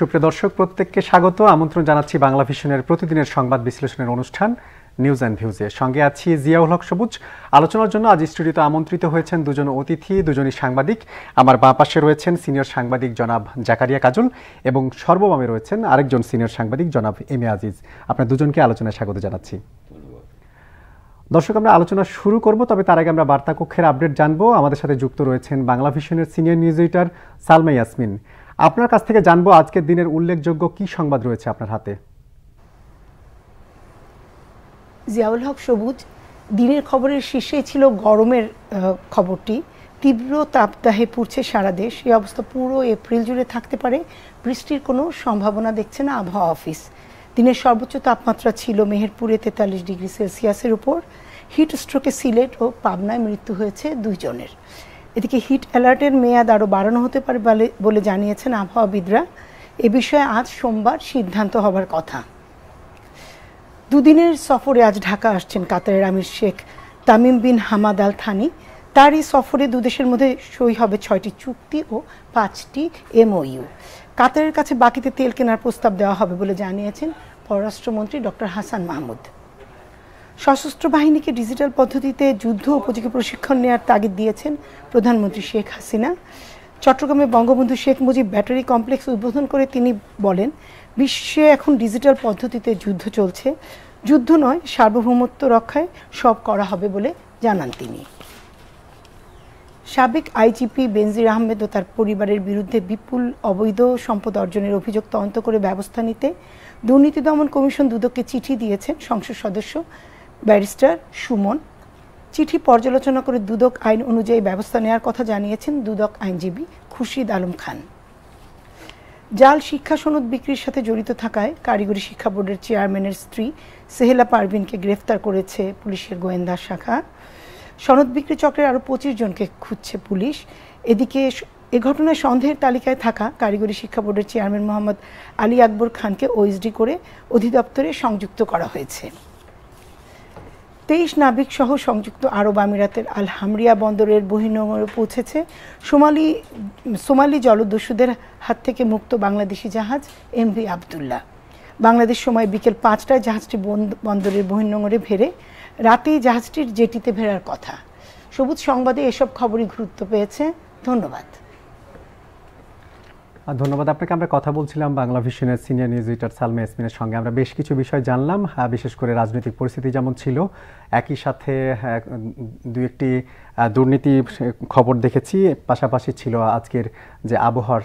সুপ্রিয় দর্শক প্রত্যেককে স্বাগত আমন্ত্রণ জানাচ্ছি বাংলা ভিশনের প্রতিদিনের সংবাদ বিশ্লেষণের অনুষ্ঠান নিউজ অ্যান্ড ভিউজে। সঙ্গে আছি জিয়াউল হক সবুজ। আলোচনার জন্য আজ স্টুডিওতে আমন্ত্রিত হয়েছেন দুজন অতিথি, দুজনই সাংবাদিক। আমার বাঁ পাশে রয়েছেন সিনিয়র সাংবাদিক জনাব জাকারিয়া কাজল এবং সর্ববামে রয়েছেন আরেকজন সিনিয়র সাংবাদিক জনাব এম এ আজিজ। আপনার দুজনকে আলোচনায় স্বাগত জানাচ্ছি। দর্শক, আমরা আলোচনা শুরু করব, তবে তার আগে আমরা বার্তা কক্ষের আপডেট জানবো। আমাদের সাথে যুক্ত রয়েছেন বাংলা ভিশনের senior news editor Salma Yasmin. আপনার কাছ থেকে জানবো আজকের দিনের উল্লেখযোগ্য কি সংবাদ রয়েছে আপনার হাতে। জিয়াউল হক সবুজ, দিনের খবরের শীর্ষে ছিল গরমের খবরটি। তীব্র তাপদাহে পুড়ছে সারা দেশ। এই অবস্থা পুরো এপ্রিল জুড়ে থাকতে পারে, বৃষ্টির কোনো সম্ভাবনা দেখছে না আবহাওয়া অফিস। দিনের সর্বোচ্চ তাপমাত্রা ছিল মেহেরপুরে 43 ডিগ্রি সেলসিয়াসের উপর। হিট স্ট্রোকে সিলেট ও পাবনায় মৃত্যু হয়েছে 2 জনের। এদিকে হিট অ্যালার্টের মেয়াদ আরও বাড়ানো হতে পারে বলে জানিয়েছেন আবহাওয়াবিদরা। এ বিষয়ে আজ সোমবার সিদ্ধান্ত হবার কথা। দুদিনের সফরে আজ ঢাকা আসছেন কাতারের আমির Sheikh Tamim bin Hamad Al Thani. তার এই সফরে দুদেশের মধ্যে সই হবে 6টি চুক্তি ও 5টি MOU। কাতারের কাছে বাকিতে তেল কেনার প্রস্তাব দেওয়া হবে বলে জানিয়েছেন পররাষ্ট্রমন্ত্রী ডক্টর হাসান মাহমুদ। সশস্ত্র বাহিনীকে ডিজিটাল পদ্ধতিতে যুদ্ধ উপযোগী প্রশিক্ষণ নেওয়ার তাগিদ দিয়েছেন প্রধানমন্ত্রী শেখ হাসিনা। চট্টগ্রামে বঙ্গবন্ধু শেখ মুজিব ব্যাটারি কমপ্লেক্স উদ্বোধন করে তিনি বলেন, বিশ্বে এখন ডিজিটাল পদ্ধতিতে যুদ্ধ চলছে, যুদ্ধ নয়, সার্বভৌমত্ব রক্ষায় সব করা হবে বলে জানান তিনি। সাবেক আইজিপি বেনজির আহমেদ ও তার পরিবারের বিরুদ্ধে বিপুল অবৈধ সম্পদ অর্জনের অভিযোগ তদন্ত করে ব্যবস্থা নিতে দুর্নীতি দমন কমিশন দুদককে চিঠি দিয়েছেন সংসদ সদস্য ব্যারিস্টার সুমন। চিঠি পর্যালোচনা করে দুদক আইন অনুযায়ী ব্যবস্থা নেওয়ার কথা জানিয়েছেন দুদক আইনজীবী খুরশিদ আলম খান। জাল শিক্ষা সনদ বিক্রির সাথে জড়িত থাকায় কারিগরি শিক্ষা বোর্ডের চেয়ারম্যানের স্ত্রী সেহেলা পারভিনকে গ্রেফতার করেছে পুলিশের গোয়েন্দা শাখা। সনদ বিক্রি চক্রের আরও 25 জনকে খুঁজছে পুলিশ। এদিকে এ ঘটনায় সন্দেহের তালিকায় থাকা কারিগরি শিক্ষা বোর্ডের চেয়ারম্যান মোহাম্মদ আলী আকবর খানকে OSD করে অধিদপ্তরে সংযুক্ত করা হয়েছে। 23 নাবিক সহ সংযুক্ত আরব আমিরাতের আল হামরিয়া বন্দরের বহির্নোঙরে পৌঁছেছে সোমালি জলদস্যুদের হাত থেকে মুক্ত বাংলাদেশি জাহাজ MV আবদুল্লাহ। বাংলাদেশ সময় বিকেল 5টায় জাহাজটি বন্দরের বহির্নোঙরে ভেড়ে রাতেই জাহাজটির জেটিতে ভেড়ার কথা। সবুজ সংবাদে এসব খবরই গুরুত্ব পেয়েছে। ধন্যবাদ। ধন্যবাদ আপনাকে। আমরা কথা বলছিলাম বাংলা ভিশনের সিনিয়র নিউজ এডিটর সালমা ইয়াসমিনের সঙ্গে। আমরা বেশ কিছু বিষয় জানলাম, বিশেষ করে রাজনৈতিক পরিস্থিতি যেমন ছিল, একই সাথে দু একটি দুর্নীতি খবর দেখেছি। পাশাপাশি ছিল আজকের যে আবহাওয়ার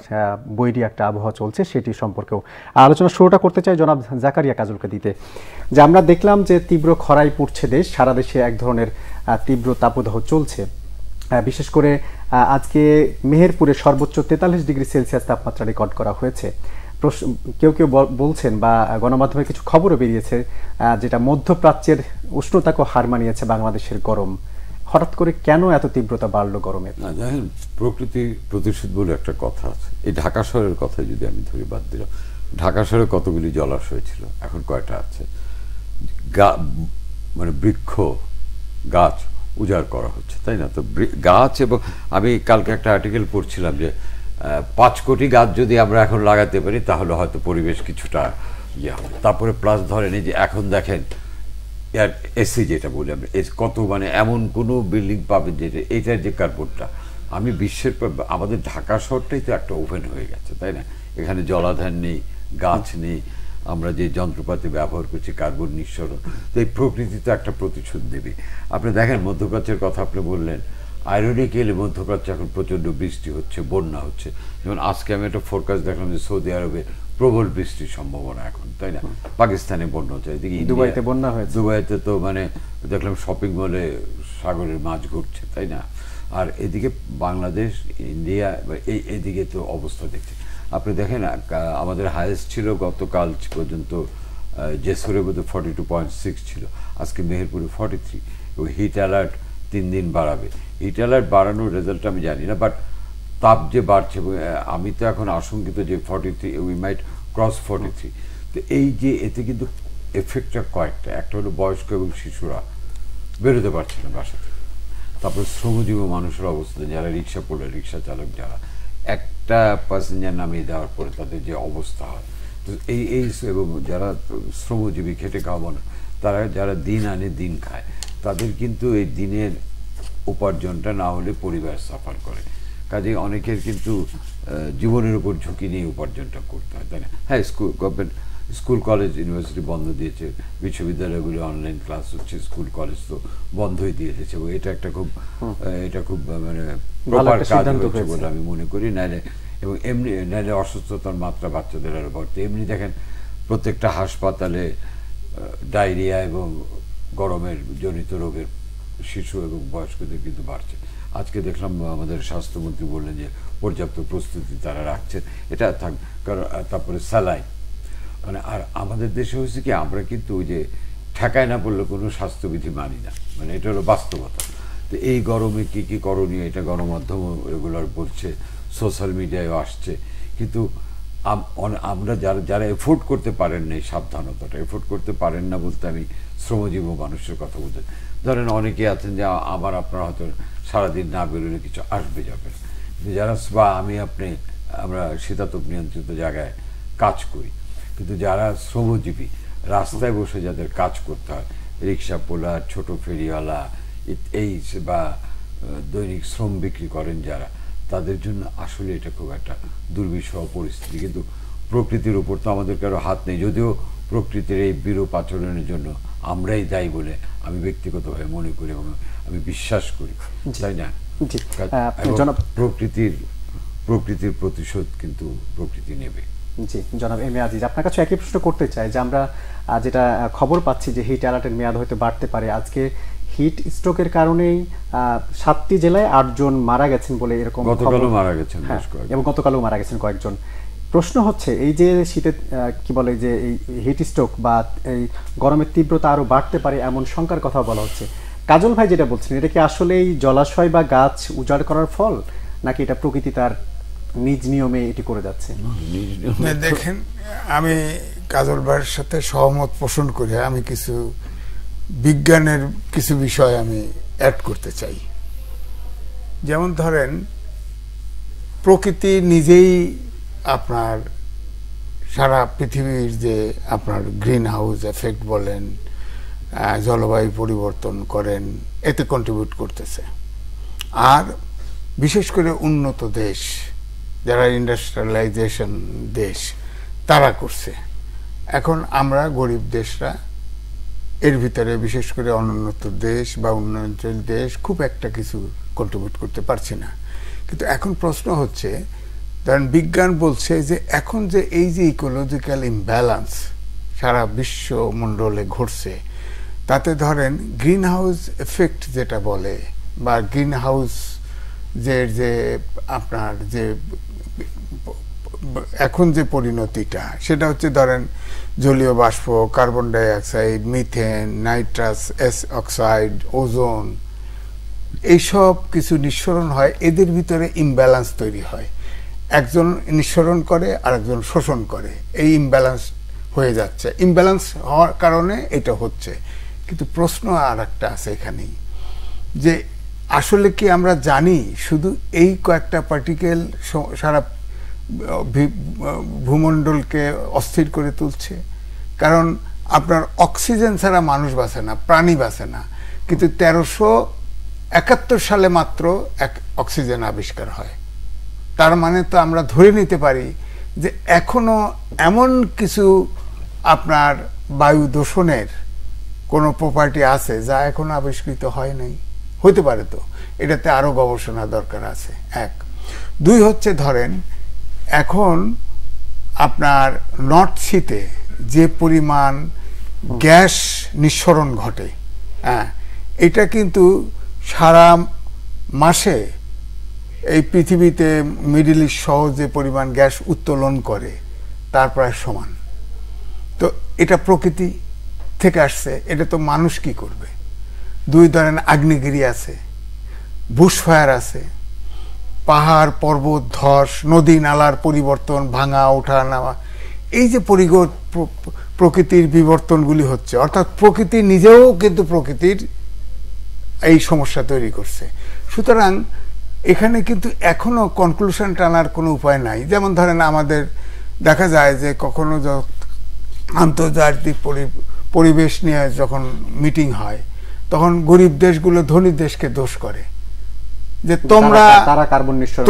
বৈরী একটা আবহাওয়া চলছে সেটি সম্পর্কেও আলোচনা শুরুটা করতে চাই জনাব জাকারিয়া কাজলকে দিতে। যে আমরা দেখলাম যে তীব্র খরায় পুড়ছে দেশ, সারা দেশে এক ধরনের তীব্র তাপদাহ চলছে। বিশেষ করে আজকে মেহেরপুরে সর্বোচ্চ 43 ডিগ্রি সেলসিয়াস তাপমাত্রা রেকর্ড করা হয়েছে। কেউ কেউ বলছেন বা গণমাধ্যমে কিছু খবরও বেরিয়েছে যেটা মধ্যপ্রাচ্যের উষ্ণতাকে হার মানিয়েছে বাংলাদেশের গরম। হঠাৎ করে কেন এত তীব্রতা বাড়লো গরমে? দেখেন, প্রকৃতি প্রতিশোধ বলে একটা কথা আছে। এই ঢাকা শহরের কথা যদি আমি ধরে বাদ দিলাম, ঢাকা শহরে কতগুলি জলাশয় ছিল, এখন কয়টা আছে? মানে বৃক্ষ গাছ উজাড় করা হচ্ছে, তাই না? তো গাছ, এবং আমি কালকে একটা আর্টিকেল পড়ছিলাম যে 5 কোটি গাছ যদি আমরা এখন লাগাতে পারি তাহলে হয়তো পরিবেশ কিছুটা ইয়ে হবে। তারপরে প্লাস ধরেন এই যে এখন দেখেন এসি যেটা বলি আমরা, কত মানে এমন কোনো বিল্ডিং পাবেন যেটা এটার যে কার্বনটা, আমি বিশ্বের আমাদের ঢাকা শহরটাই তো একটা ওভেন হয়ে গেছে, তাই না? এখানে জলাধার নেই, গাছ নেই, আমরা যে যন্ত্রপাতি ব্যবহার করছি কার্বন নিঃসরণ। তো এই প্রকৃতি তো একটা প্রতিশোধ দেবে। আপনি দেখেন মধ্যপ্রাচ্যের কথা আপনি বললেন, আইরনিক্যালি মধ্যপ্রাচ্যে এখন প্রচণ্ড বৃষ্টি হচ্ছে, বন্যা হচ্ছে। যেমন আজকে আমি একটা ফোরকাস্ট দেখলাম যে সৌদি আরবে প্রবল বৃষ্টির সম্ভাবনা এখন, তাই না? পাকিস্তানে বন্যা হচ্ছে, এদিকে দুবাইতে বন্যা হয়েছে। দুবাইতে তো মানে দেখলাম শপিং মলে সাগরের মাছ ঘুরছে, তাই না? আর এদিকে বাংলাদেশ, ইন্ডিয়া, এদিকে তো অবস্থা দেখছে। আপনি দেখেন আমাদের হাইয়েস্ট ছিল গতকাল পর্যন্ত জেসুরের মধ্যে 42.6 ছিল, আজকে মেহেরপুরে 43। এবং হিট অ্যালার্ট 3 দিন বাড়াবে। হিট অ্যালার্ট বাড়ানোর রেজাল্ট আমি জানি না, বাট তাপ যে বাড়ছে, আমি তো এখন আশঙ্কিত যে 43 উই মাইট ক্রস 43। তো এই যে এতে কিন্তু এফেক্টটা কয়েকটা, একটা হলো বয়স্ক এবং শিশুরা বেরোতে পারছে না বাসা থেকে। তারপরে শ্রমজীবী মানুষের অবস্থা, যারা রিক্সা পড়লে, রিক্সা চালক যারা, একটা প্যাসেঞ্জার নামিয়ে দেওয়ার পরে তাদের যে অবস্থা হয়, তো এই এবং যারা শ্রমজীবী খেটে খাওয়া মানুষ, তারা যারা দিন আনে দিন খায়, তাদের কিন্তু এই দিনের উপার্জনটা না হলে পরিবার সাফার করে। কাজে অনেকের কিন্তু জীবনের উপর ঝুঁকি নিয়ে উপার্জনটা করতে হয়, তাই না? হ্যাঁ, গভর্নমেন্ট স্কুল কলেজ ইউনিভার্সিটি বন্ধ দিয়েছে, বিশ্ববিদ্যালয়গুলো অনলাইন ক্লাস হচ্ছে, স্কুল কলেজ তো বন্ধই দিয়ে দিয়েছে, এবং এটা খুব মানে প্রপার কাজ হয়েছে বলে আমি মনে করি। নাইলে অসুস্থতার মাত্রা বাচ্চাদের আরো বাড়তে। এমনি দেখেন প্রত্যেকটা হাসপাতালে ডায়রিয়া এবং গরমের জনিত রোগের শিশু এবং বয়স্কদের কিন্তু বাড়ছে। আজকে দেখলাম আমাদের স্বাস্থ্যমন্ত্রী বললেন যে পর্যাপ্ত প্রস্তুতি তারা রাখছেন, এটা থাকবে। কারণ তারপরে স্যালাইন, মানে আর আমাদের দেশে হয়েছে কি, আমরা কিন্তু ওই যে ঠেকায় না পড়লে কোনো স্বাস্থ্যবিধি মানি না, মানে এটা হলো বাস্তবতা। তো এই গরমে কি কি করণীয়, এটা গণমাধ্যম রেগুলার বলছে, সোশ্যাল মিডিয়ায়ও আসছে, কিন্তু আমরা যারা এফোর্ড করতে পারেন না, এই সাবধানতাটা এফোর্ড করতে পারেন না বলতে আমি শ্রমজীবী মানুষের কথা বলতে, ধরেন অনেকে আছেন যে আপনারা হয়তো সারাদিন না বেরোলে কিছু আসবে যাবে, যারা বা আমরা শীতাতপ নিয়ন্ত্রিত জায়গায় কাজ করি, কিন্তু যারা শ্রমজীবী রাস্তায় বসে যাদের কাজ করতে হয়, রিক্সা পোলার, ছোট ফেরিওয়ালা, বা দৈনিক শ্রম বিক্রি করেন যারা, তাদের জন্য আসলে এটা খুব একটা দুর্বিষহ পরিস্থিতি। কিন্তু প্রকৃতির উপর তো আমাদের কারো হাত নেই, যদিও প্রকৃতির এই বিরূপ আচরণের জন্য আমরাই দায়ী বলে আমি ব্যক্তিগতভাবে মনে করি এবং আমি বিশ্বাস করি, তাই না? প্রকৃতির প্রতিশোধ কিন্তু প্রকৃতি নেবে। জি জনাব এম এ আজিজ, আপনার কাছে একই প্রশ্ন করতে চাই যে আমরা যেটা খবর পাচ্ছি যে হিট অ্যালার্টের মেয়াদ হয়তো বাড়তে পারে, আজকে হিট স্ট্রোকের কারণেই 7টি জেলায় 8 জন মারা গেছেন বলে এরকম গতকালও মারা গেছেন, এবং গতকালও মারা গেছেন কয়েকজন। প্রশ্ন হচ্ছে এই যে শীতে কি বলে যে এই হিট স্ট্রোক বা এই গরমের তীব্রতা আরো বাড়তে পারে এমন শঙ্কার কথা বলা হচ্ছে। কাজল ভাই যেটা বলছেন, এটা কি আসলেই জলাশয় বা গাছ উজাড় করার ফল, নাকি এটা প্রকৃতি তার নিজ নিয়মে এটি করে যাচ্ছে? দেখেন, আমি কাজল ভাইয়ের সাথে সহমত পোষণ করে আমি কিছু বিজ্ঞানের কিছু বিষয় আমি অ্যাড করতে চাই। যেমন ধরেন, প্রকৃতি নিজেই আপনার সারা পৃথিবীর যে আপনার গ্রিন হাউস এফেক্ট বলেন, জলবায়ু পরিবর্তন করেন, এতে কন্ট্রিবিউট করতেছে। আর বিশেষ করে উন্নত দেশ, যারা ইন্ডাস্ট্রিয়ালাইজেশন দেশ, তারা করছে। এখন আমরা গরিব দেশরা এর ভিতরে, বিশেষ করে অনুন্নত দেশ বা উন্নয়নশীল দেশ, খুব একটা কিছু কন্ট্রিবিউট করতে পারছি না। কিন্তু এখন প্রশ্ন হচ্ছে, ধরেন বিজ্ঞান বলছে যে এখন যে এই যে ইকোলজিক্যাল ইমব্যালেন্স সারা বিশ্বমণ্ডলে ঘটছে, তাতে ধরেন গ্রিন হাউস এফেক্ট যেটা বলে, বা গ্রিন হাউস যে আপনার যে এখন যে পরিণতিটা, সেটা হচ্ছে ধরেন জলীয় বাষ্প, carbon dioxide, methane, nitrous oxide, ozone, এইসব কিছু নিঃসরণ হয়, এদের ভিতরে ইমব্যালেন্স তৈরি হয়। একজন নিঃসরণ করে আর একজন শোষণ করে, এই ইমব্যালেন্স হয়ে যাচ্ছে। ইমব্যালেন্স হওয়ার কারণে এটা হচ্ছে। কিন্তু প্রশ্ন আর একটা আছে এখানেই, যে আসলে কি আমরা জানি শুধু এই কয়েকটা পার্টিকেল সারা ভূমণ্ডলকে অস্থির করে তুলছে? কারণ আপনার অক্সিজেন ছাড়া মানুষ বাঁচে না, প্রাণী বাঁচে না। কিন্তু 1371 সালে মাত্র অক্সিজেন আবিষ্কার হয়। তার মানে তো আমরা ধরে নিতে পারি যে এখনো এমন কিছু আপনার বায়ু দূষণের কোনো প্রপার্টি আছে যা এখনো আবিষ্কৃত হয় নাই। হতে পারে, তো এটাতে আরো গবেষণা দরকার আছে। 1, 2 হচ্ছে ধরেন এখন আপনার নর্থ সিতে যে পরিমাণ গ্যাস নিঃসরণ ঘটে, এটা কিন্তু সারা মাসে এই পৃথিবীতে মিডল ইস্ট সহ যে পরিমাণ গ্যাস উত্তোলন করে তার প্রায় সমান। তো এটা প্রকৃতি থেকে আসছে, এটা তো মানুষ কি করবে? 2 ধরেন আগ্নেয়গিরি আছে, বুশফায়ার আছে, পাহাড় পর্বত ধস, নদী নালার পরিবর্তন, ভাঙা ওঠা নামা, এই যে প্রকৃতির বিবর্তনগুলি হচ্ছে, অর্থাৎ প্রকৃতি নিজেও কিন্তু প্রকৃতির এই সমস্যা তৈরি করছে। সুতরাং এখানে কিন্তু এখনো কনক্লুশন টানার কোনো উপায় নাই। যেমন ধরেন আমাদের দেখা যায় যে কখনো আন্তর্জাতিক পরিবেশ নিয়ে যখন মিটিং হয় তখন গরিব দেশগুলো ধনী দেশকে দোষ করে যে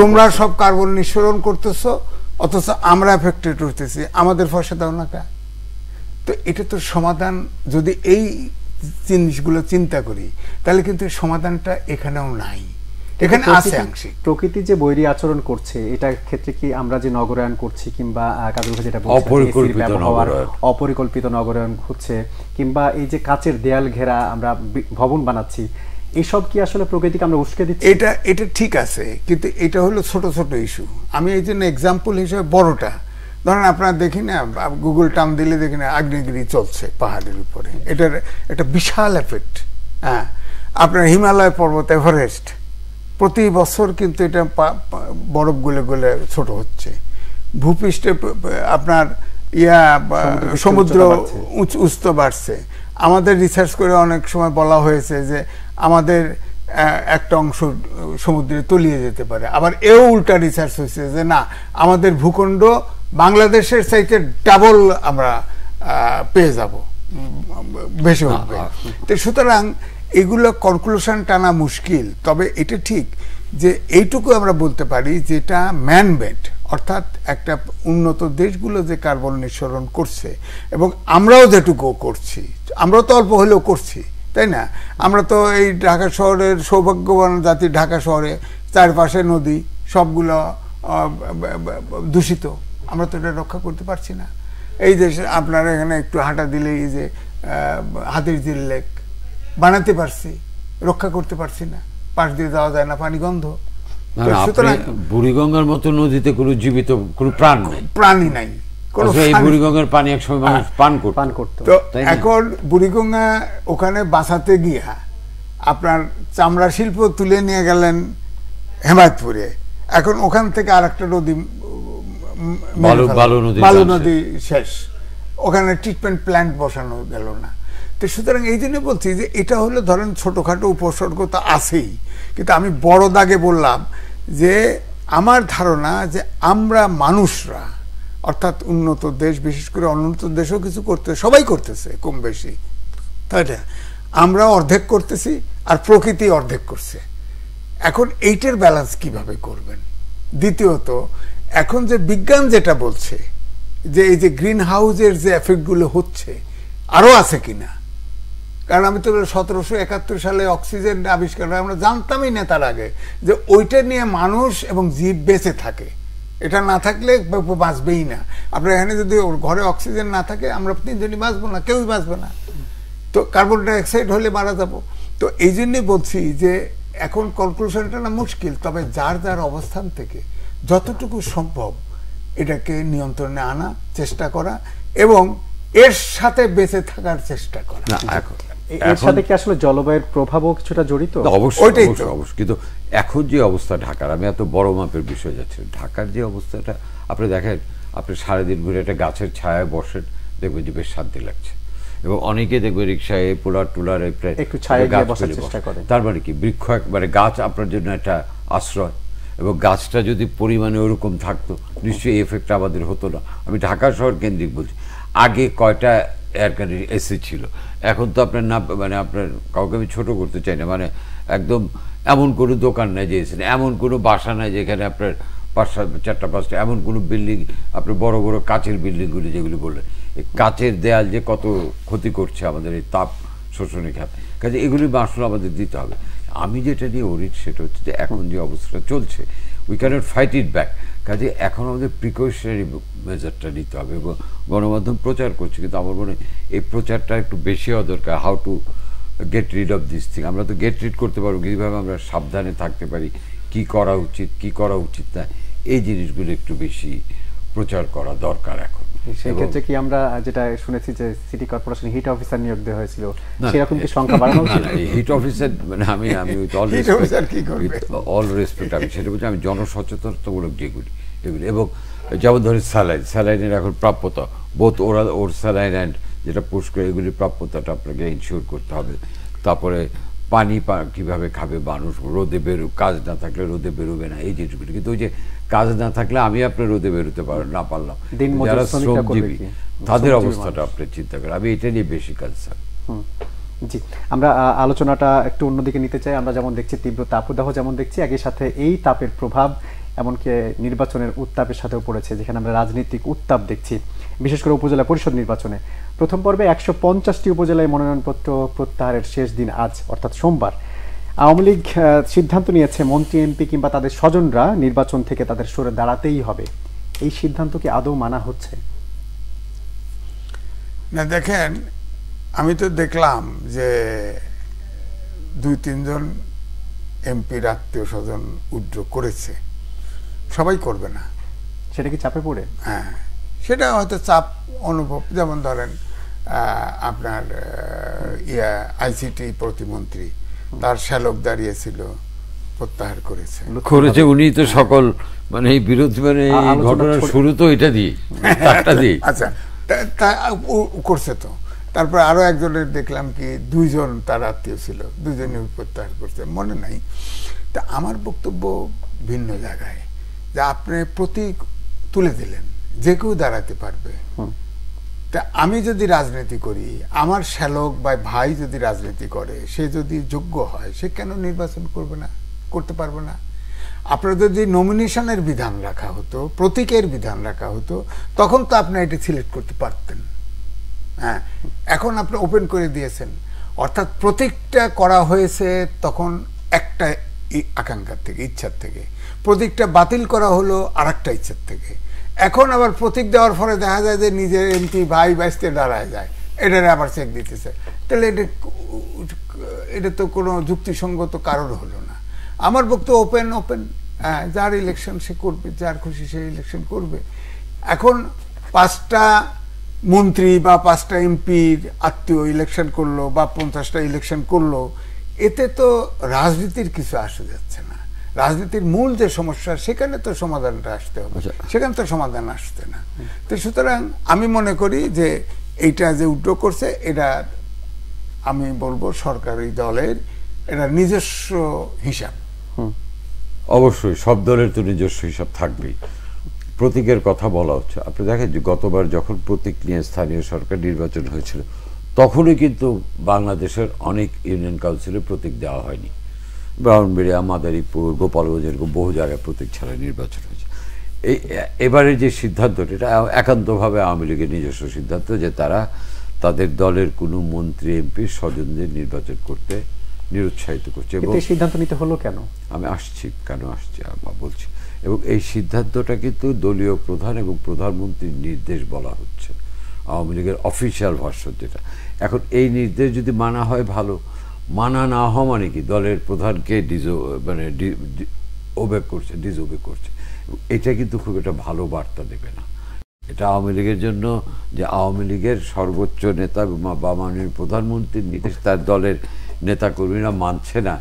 তোমরা সব কার্বন নিঃসরণ করতেছো, অথচ আমরা এফেক্টেড হইতেছি, আমাদের ফসা দাও না কা। তো এটা তো সমাধান, যদি এই জিনিসগুলো চিন্তা করি তাহলে কিন্তু সমাধানটা এখানেও নাই, এখানে আছে আংশিক। প্রকৃতি যে বৈরী আচরণ করছে এটার ক্ষেত্রে কি আমরা যে নগরায়ন করছি কিংবা কাজল ভাই যেটা বলছেন অপরিকল্পিত নগরায়ন হচ্ছে, কিংবা এই যে কাচের দেয়াল ঘেরা আমরা ভবন বানাচ্ছি, এইসব কি আসলে প্রকৃতিকে আমরা উস্কে দিচ্ছি? এটা ঠিক আছে, কিন্তু এটা হলো ছোট ছোট ইস্যু। আমি এই জন্য এক্সাম্পল হিসেবে বড়টা ধরেন, আপনারা দেখি না গুগল টার্ম দিলে দেখি না আগ্নেয়গিরি চলছে পাহাড়ের উপরে, এটার একটা বিশাল এফেক্ট। হ্যাঁ, আপনার হিমালয় পর্বত এভারেস্ট প্রতি বছর কিন্তু এটা বরফ গলে গলে ছোট হচ্ছে। ভূপৃষ্ঠে আপনার সমুদ্র উচ্চতা বাড়ছে। আমাদের রিসার্চ করে অনেক সময় বলা হয়েছে যে আমাদের একটা অংশ সমুদ্রে তলিয়ে যেতে পারে। আবার এও উল্টা রিসার্চ হয়েছে যে না, আমাদের ভূখণ্ড বাংলাদেশের চাইতে ডাবল আমরা পেয়ে যাব, বেশি হবে। তো সুতরাং এগুলো কনক্লুশন টানা মুশকিল। তবে এটা ঠিক যে এইটুকু আমরা বলতে পারি যেটা ম্যানমেড, অর্থাৎ একটা উন্নত দেশগুলো যে কার্বন নিঃসরণ করছে এবং আমরাও যেটুকু করছি, আমরাও তো অল্প হলেও করছি, তাই না? আমরা তো এই ঢাকা শহরের সৌভাগ্যবান জাতি, ঢাকা শহরে চারপাশে নদী, সবগুলো দূষিত, আমরা তো এটা রক্ষা করতে পারছি না। এই যে আপনার এখানে একটু হাঁটা দিলে এই যে হাতিরঝিল লেক বানাতে পারছি, রক্ষা করতে পারছি না, পাশ দিয়ে যাওয়া যায় না, পানি গন্ধ। বুড়িগঙ্গার মতো নদীতে কোনো জীবিত কোনো প্রাণী নাই। বুড়িগঙ্গার পানি একসময় মানুষ পান করতো। তো এখন বুড়িগঙ্গা ওখানে বাঁচাতে গিয়া আপনার চামড়া শিল্প তুলে নিয়ে গেলেন হেমায়তপুরে, এখন ওখান থেকে আর একটা নদী বালু নদী শেষ, ওখানে ট্রিটমেন্ট প্ল্যান্ট বসানো গেল না। তো সুতরাং এই জন্য বলছি যে এটা হলো ধরেন ছোটখাটো উপসর্গ তো আছেই, কিন্তু আমি বড় দাগে বললাম যে আমার ধারণা যে আমরা মানুষরা, অর্থাৎ উন্নত দেশ বিশেষ করে অনুন্নত দেশও কিছু করতে, সবাই করতেছে কম বেশি, তাই না? আমরা অর্ধেক করতেছি আর প্রকৃতি অর্ধেক করছে। এখন এইটার ব্যালেন্স কিভাবে করবেন? দ্বিতীয়ত, এখন যে বিজ্ঞান যেটা বলছে যে এই যে গ্রিন হাউসের যে এফেক্টগুলো হচ্ছে আরো আছে কিনা, কারণ আমি তো 1771 সালে অক্সিজেন আবিষ্কার হয়, আমরা জানতামই না তার আগে যে ওইটা নিয়ে মানুষ এবং জীব বেঁচে থাকে, এটা না থাকলে বাঁচবেই না। আপনার এখানে যদি ঘরে অক্সিজেন না থাকে আমরা তিনজনই বাঁচবো না, কেউই বাঁচবে না, তো কার্বন ডাইঅক্সাইড হলে মারা যাব। তো এই জন্যই বলছি যে এখন কনক্লুশনটা না মুশকিল, তবে যার যার অবস্থান থেকে যতটুকু সম্ভব এটাকে নিয়ন্ত্রণে আনা চেষ্টা করা এবং এর সাথে বেঁচে থাকার চেষ্টা করা। এর সাথে কি আসলে জলবায়ুর প্রভাবও কিছুটা জড়িত? অবশ্যই, কিন্তু এখন যে অবস্থা ঢাকার, আমি এত বড় মাপের বিষয় যাচ্ছি, ঢাকার যে অবস্থাটা আপনি দেখেন, আপনি সারাদিন ঘুরে একটা গাছের ছায়ায় বসেন, দেখবেন যে বেশ শান্তি লাগছে। এবং অনেকে দেখবে রিক্সায় পোলার টুলার একটু ছায়া দিয়ে বসার চেষ্টা করে। তার মানে কি, বৃক্ষ একবারে গাছ আপনার জন্য একটা আশ্রয়, এবং গাছটা যদি পরিমাণে ওরকম থাকতো নিশ্চয়ই এফেক্ট আমাদের হতো না। আমি ঢাকা শহর কেন্দ্রিক বলছি। আগে কয়টা এয়ার কন্ডিশন এসি ছিল, এখন তো আপনার না, মানে আপনার কাউকে আমি ছোট করতে চাই না, মানে একদম এমন কোনো দোকান নাই যে এসি, এমন কোনো বাসা নাই যেখানে আপনার 4-5টা এমন কোনো বিল্ডিং, আপনার বড় বড় কাচের বিল্ডিংগুলি যেগুলি বললেন, এই কাচের দেয়াল যে কত ক্ষতি করছে আমাদের এই তাপ শোষণী খাত, কাজে এগুলি আসলে আমাদের দিতে হবে। আমি যেটা নিয়ে ওরিড সেটা হচ্ছে যে এখন যে অবস্থাটা চলছে, we cannot fight it back, কাজে এখন আমাদের প্রিকশনারি মেজারটা নিতে হবে। এবং গণমাধ্যম প্রচার করছে, কিন্তু আমার মনে হয় এই প্রচারটা একটু বেশি হওয়া দরকার। How to get rid of this thing, আমরা তো গেট রিড করতে পারবো, কীভাবে আমরা সাবধানে থাকতে পারি, কি করা উচিত কি করা উচিত না, এই জিনিসগুলো একটু বেশি প্রচার করা দরকার এখন। সেই ক্ষেত্রে কি আমরা যেটা শুনেছি যে সিটি কর্পোরেশন হিট অফিসার নিয়োগ দেওয়া হয়েছিল, সেরকম কি সংখ্যা বাড়ানো উচিত? হিট অফিসার মানে আমি অল রেসপেক্ট আমি সেটা বলছি, আমি জনসচেতনতামূলক যেগুলি এগুলি, এবং যেমন ধরি স্যালাইনের এখন প্রাপ্যতা, বোথ ওর স্যালাইন অ্যান্ড যেটা পুশ করে, এগুলির প্রাপ্যতাটা আপনাকে ইনশিওর করতে হবে। তারপরে পানি কিভাবে খাবে মানুষ, রোদে কাজ না থাকলে রোদে বেরোবে না, এই জিনিসগুলো। কিন্তু ওই যে কাজ না থাকলে আমি আপনার রোদে বেরোতে না পারলাম, যারা শ্রমজীবী তাদের অবস্থাটা আপনি চিন্তা করেন। আমি এটা নিয়ে বেশি কনসার্ন। জি, আমরা আলোচনাটা একটু অন্যদিকে নিতে চাই। আমরা যেমন দেখছি তীব্র তাপদাহ, যেমন দেখছি একই সাথে এই তাপের প্রভাব এমনকি নির্বাচনের উত্তাপের সাথেও পড়েছে, যেখানে আমরা রাজনৈতিক উত্তাপ দেখছি, বিশেষ করে উপজেলা পরিষদ নির্বাচনে। প্রথম পর্বে 150টি উপজেলায় মনোনয়নপত্র প্রত্যাহারের শেষ দিন আজ, অর্থাৎ সোমবার। আওয়ামী লীগ সিদ্ধান্ত নিয়েছে মন্ত্রী, এমপি কিংবা তাদের স্বজনরা নির্বাচন থেকে তাদের সরে দাঁড়াতেই হবে। এই সিদ্ধান্ত কি আদৌ মানা হচ্ছে? না, দেখেন, আমি তো দেখলাম যে 2-3 জন এমপির আত্মীয় স্বজন উইথড্র করেছে, সবাই করবে না। সেটা কি চাপে পড়ে? হ্যাঁ, সেটা হয়তো চাপ অনুভব। যেমন ধরেন আপনার আইসিটি প্রতিমন্ত্রী, তার শ্যালক দাঁড়িয়েছিল, প্রত্যাহার করেছে। উনি তো সকল মানে এই বিরোধী মানে এই ঘটনার শুরু তো এটা দিয়ে আচ্ছা, করছে তো। তারপর আরো একজনের দেখলাম কি 2 জন তার আত্মীয় ছিল, 2 জনই প্রত্যাহার করছে, মনে নাই। তা আমার বক্তব্য ভিন্ন জায়গায়, যে আপনি প্রতীক তুলে দিলেন, যে কেউ দাঁড়াতে পারবে। তা আমি যদি রাজনীতি করি, আমার শ্যালক বা ভাই যদি রাজনীতি করে, সে যদি যোগ্য হয়, সে কেন নির্বাচন করবে না, করতে পারবে না? আপনার যদি নমিনেশনের বিধান রাখা হতো, প্রতীকের বিধান রাখা হতো, তখন তো আপনি এটা সিলেক্ট করতে পারতেন। হ্যাঁ, এখন আপনি ওপেন করে দিয়েছেন, অর্থাৎ প্রতীকটা করা হয়েছে তখন একটা আকাঙ্ক্ষার থেকে, ইচ্ছার থেকে, প্রতীকটা বাতিল করা হলো আর একটা ইচ্ছার থেকে। এখন আবার প্রতীক দেওয়ার ফলে দেখা যায় যে নিজের এমপি ভাই বাইসতে দাঁড়ায় যায়, এটারে আবার চেক দিতেছে। তাহলে এটা তো কোনো যুক্তিসঙ্গত কারণ হলো না। আমার বক্তব্য ওপেন, হ্যাঁ, যার ইলেকশন সে করবে, যার খুশি সে ইলেকশন করবে। এখন 5টা মন্ত্রী বা 5টা এমপির আত্মীয় ইলেকশন করলো বা 50টা ইলেকশন করলো, এতে তো রাজনীতির কিছু আসে যাচ্ছে না। রাজনীতির মূল যে সমস্যা, সেখানে তো সমাধানটা আসতে হবে, সেখানে তো সমাধান আসছে না। তো সুতরাং আমি মনে করি যে এইটা যে উইথড্র করছে, এটা আমি বলবো সরকারি দলের এটা নিজস্ব হিসাব। অবশ্যই সব দলের তো নিজস্ব হিসাব থাকবেই। প্রতীকের কথা বলা হচ্ছে, আপনি দেখেন যে গতবার যখন প্রতীক নিয়ে স্থানীয় সরকার নির্বাচন হয়েছিল, তখনই কিন্তু বাংলাদেশের অনেক ইউনিয়ন কাউন্সিলে প্রতীক দেওয়া হয়নি। ব্রাহ্মণবাড়িয়া, মাদারীপুর, গোপালগঞ্জ, এরকম বহু জায়গায় প্রতীক ছাড়া নির্বাচন হয়েছে। এবারে যে সিদ্ধান্তটা, এটা একান্তভাবে আওয়ামী লীগের নিজস্ব সিদ্ধান্ত, যে তারা তাদের দলের কোনো মন্ত্রী, এমপি, স্বজনদের নির্বাচন করতে নিরুৎসাহিত করছে। এবং সিদ্ধান্ত নিতে হলো কেন? আমি কেন আসছি বলছি। এবং এই সিদ্ধান্তটা কিন্তু দলীয় প্রধান এবং প্রধানমন্ত্রীর নির্দেশ বলা হচ্ছে, আওয়ামী লীগের অফিসিয়াল ভার্সন যেটা। এখন এই নির্দেশ যদি মানা হয় ভালো, মানা না হওয়া মানে কি দলের প্রধানকে ডিসওবে করছে। এটা কিন্তু খুব একটা ভালো বার্তা দেবে না। এটা আওয়ামী লীগের জন্য, যে আওয়ামী লীগের সর্বোচ্চ নেতা বা মাননীয় প্রধানমন্ত্রীর নির্দেশ তার দলের নেতাকর্মীরা মানছে না,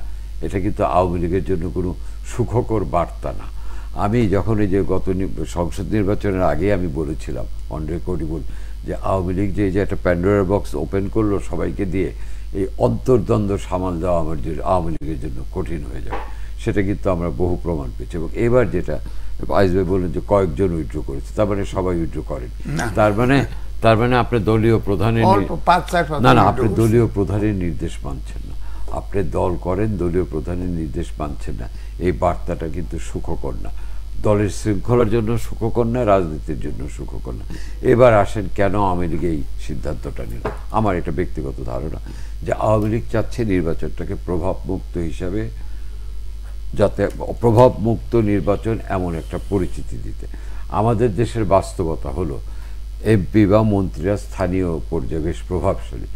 এটা কিন্তু আওয়ামী লীগের জন্য কোনো সুখকর বার্তা না। আমি যখন এই যে গত সংসদ নির্বাচনের আগে আমি বলেছিলাম অন রেকর্ডেবল, যে আওয়ামী লীগ যে একটা প্যান্ডোরা বক্স ওপেন করলো সবাইকে দিয়ে, এই অন্তর্দ্বন্দ্ব সামাল দেওয়া আওয়ামী লীগের জন্য কঠিন হয়ে যাবে। সেটা কিন্তু আমরা বহু প্রমাণ পেয়েছি। এবং এবার যেটা আইজ ভাই বললেন যে কয়েকজন উইথড্র করেছে, তার মানে সবাই উইথড্র করেন, তার মানে আপনি দলীয় প্রধানের আপনি দলীয় প্রধানের নির্দেশ মানছেন না, আপনি দল করেন, দলীয় প্রধানের নির্দেশ মানছেন না। এই বার্তাটা কিন্তু সুখকর না, দলের শৃঙ্খলার জন্য সুখকর না, রাজনীতির জন্য সুখকর না। এবার আসেন কেন আওয়ামী লীগ এই সিদ্ধান্তটা নিল। আমার এটা ব্যক্তিগত ধারণা যে আওয়ামী লীগ চাচ্ছে নির্বাচনটাকে প্রভাবমুক্ত হিসাবে, যাতে প্রভাবমুক্ত নির্বাচন এমন একটা পরিচিতি দিতে। আমাদের দেশের বাস্তবতা হলো এমপি বা মন্ত্রীরা স্থানীয় পর্যায়ে বেশ প্রভাবশালী,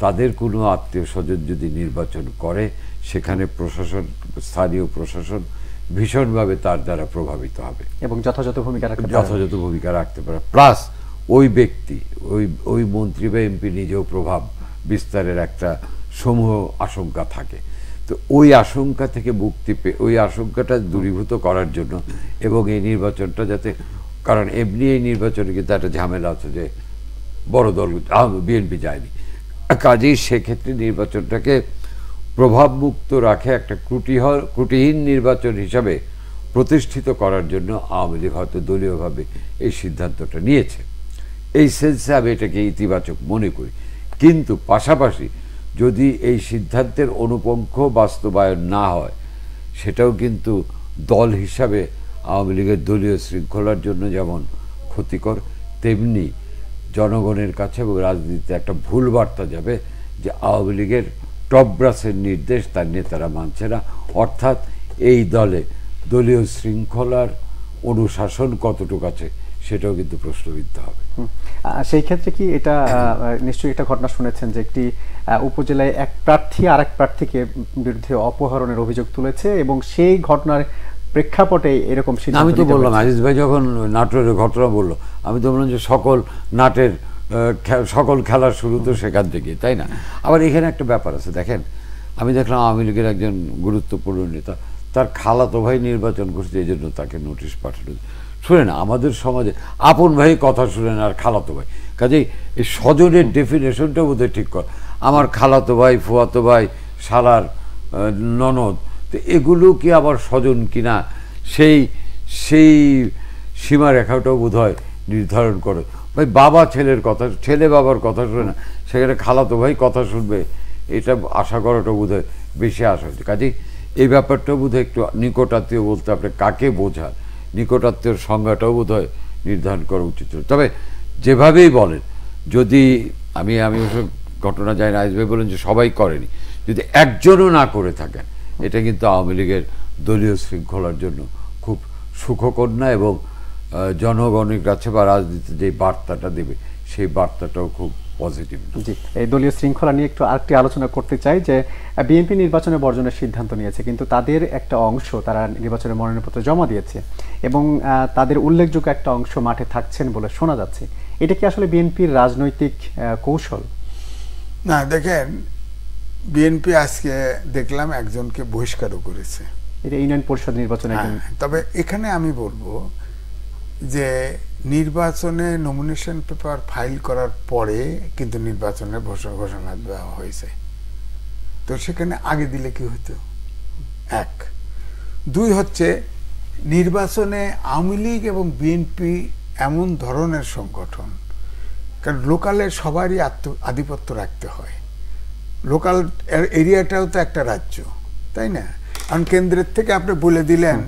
তাদের কোনো আত্মীয় স্বজন যদি নির্বাচন করে, সেখানে স্থানীয় প্রশাসন ভীষণভাবে তার দ্বারা প্রভাবিত হবে এবং যথাযথ ভূমিকা রাখতে পারে। প্লাস ওই ব্যক্তি, ওই মন্ত্রী বা এমপি নিজেও প্রভাব বিস্তারের একটা সমূহ আশঙ্কা থাকে। তো ওই আশঙ্কা থেকে মুক্তি পেয়ে, ওই আশঙ্কাটা দূরীভূত করার জন্য, এবং এই নির্বাচনটা যাতে, কারণ এমনি এই নির্বাচনে কিন্তু একটা ঝামেলা আছে যে বড় দল বিএনপি যায়নি, কাজেই সেক্ষেত্রে নির্বাচনটাকে প্রভাবমুক্ত রাখে একটা ত্রুটিহীন নির্বাচন হিসাবে প্রতিষ্ঠিত করার জন্য আওয়ামী লীগ হয়তো দলীয়ভাবে এই সিদ্ধান্তটা নিয়েছে। এই সেন্সে আমি এটাকে ইতিবাচক মনে করি। কিন্তু পাশাপাশি যদি এই সিদ্ধান্তের অনুপঙ্খ বাস্তবায়ন না হয়, সেটাও কিন্তু দল হিসাবে আওয়ামী লীগের দলীয় শৃঙ্খলার জন্য যেমন ক্ষতিকর, তেমনি জনগণের কাছে এবং রাজনীতিতে একটা ভুল বার্তা যাবে যে আওয়ামী লীগের টপ ব্রাসের নির্দেশ তার নেতারা মানছে না, অর্থাৎ এই দলে দলীয় শৃঙ্খলার অনুশাসন কতটুকু আছে সেটাও কিন্তু প্রশ্নবিদ্ধ হবে। সেই ক্ষেত্রে কি এটা নিশ্চয়ই একটা ঘটনা শুনেছেন যে একটি উপজেলায় এক প্রার্থী আর এক প্রার্থীকে বিরুদ্ধে অপহরণের অভিযোগ তুলেছে এবং সেই ঘটনার প্রেক্ষাপটে এরকম সিদ্ধান্ত। আমি তো বললাম, আজিজ ভাই যখন নাটোরের ঘটনা বললো, আমি তো বললাম যে সকল খেলার শুরু তো সেখান থেকে, তাই না? আবার এখানে একটা ব্যাপার আছে, দেখেন, আমি দেখলাম আওয়ামী লীগের একজন গুরুত্বপূর্ণ নেতা তার খালাতো ভাই নির্বাচন করছে, এই জন্য তাকে নোটিশ পাঠানো। শুনেন, আমাদের সমাজে আপন ভাই কথা শুনেন আর খালাতো ভাই, কাজেই এই স্বজনের ডেফিনেশনটা বোধহয় ঠিক কর। আমার খালাতো ভাই, ফুয়াতো ভাই, শালার ননদ, তো এগুলো কি আবার স্বজন কিনা সেই সীমারেখাটাও বোধহয় নির্ধারণ করে। ভাই বাবা ছেলের কথা, ছেলে বাবার কথা শুনে না, সেখানে খালাতো ভাই কথা শুনবে, এটা আশা করাটা বোধহয় বেশি আশা হচ্ছে। কাজেই এই ব্যাপারটাও বোধহয় একটু নিকটাত্মীয় বলতে আপনি কাকে বোঝান, নিকটাত্মীয়র সংজ্ঞাটাও বোধহয় নির্ধারণ করা উচিত। তবে যেভাবেই বলেন, যদি আমি ওসব ঘটনা যাই না, আইজভাই বলেন যে সবাই করেনি, যদি একজনও না করে থাকেন, এটা কিন্তু আওয়ামী লীগের দলীয় শৃঙ্খলার জন্য খুব সুখকর না, এবং জনগণের কাছে বা রাজনীতিতে যে বার্তাটা দেবে সেই বার্তাটাও খুব পজিটিভ। জি, এই দলীয় শৃঙ্খলা নিয়ে একটু আরেকটি আলোচনা করতে চাই যে বিএনপি নির্বাচনে বর্জনের সিদ্ধান্ত নিয়েছে, কিন্তু তাদের একটা অংশ তারা নির্বাচনে মনোনয়নপত্র জমা দিয়েছে এবং তাদের উল্লেখযোগ্য একটা অংশ মাঠে থাকছেন বলে শোনা যাচ্ছে। এটা কি আসলে বিএনপির রাজনৈতিক কৌশল? না, দেখেন, বিএনপি আজকে দেখলাম একজনকে বহিষ্কারও করেছে, এটা ইউনিয়ন পরিষদ নির্বাচনে। তবে এখানে আমি বলবো যে নির্বাচনে নমিনেশন পেপার ফাইল করার পরে কিন্তু নির্বাচনের ঘোষণা দেওয়া হয়েছে, তো সেখানে আগে দিলে কি হতো? এক। দুই হচ্ছে, নির্বাচনে আওয়ামী লীগ এবং বিএনপি এমন ধরনের সংগঠন, কারণ লোকালে সবারই আধিপত্য রাখতে হয়, লোকাল এরিয়াটাও তো একটা রাজ্য, তাই না? কারণ কেন্দ্রের থেকে আপনি বলে দিলেন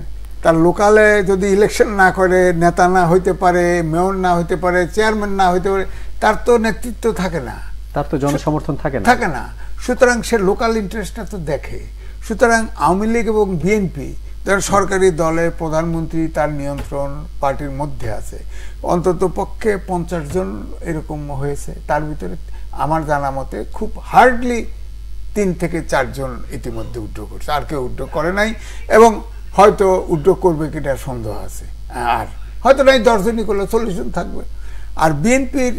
তার লোকালে যদি ইলেকশন না করে, নেতা না হইতে পারে, মেয়র না হইতে পারে, চেয়ারম্যান না হইতে পারে, তার তো নেতৃত্ব থাকে না, তার তো জনসমর্থন থাকে না। সুতরাং সে লোকাল ইন্টারেস্টটা তো দেখে। সুতরাং আওয়ামী লীগ এবং বিএনপি যারা সরকারি দলের প্রধানমন্ত্রী, তার নিয়ন্ত্রণ পার্টির মধ্যে আছে, অন্তত পক্ষে 50 জন এরকম হয়েছে, তার ভিতরে আমার জানা মতে খুব হার্ডলি 3 থেকে 4 জন ইতিমধ্যে উইথড্র করছে, আর কেউ উইথড্র করে নাই, এবং হয়তো উইথড্র করবে কিনা সন্দেহ আছে, আর হয়তো নাই 10 জনই করলে 40 জন থাকবে। আর বিএনপির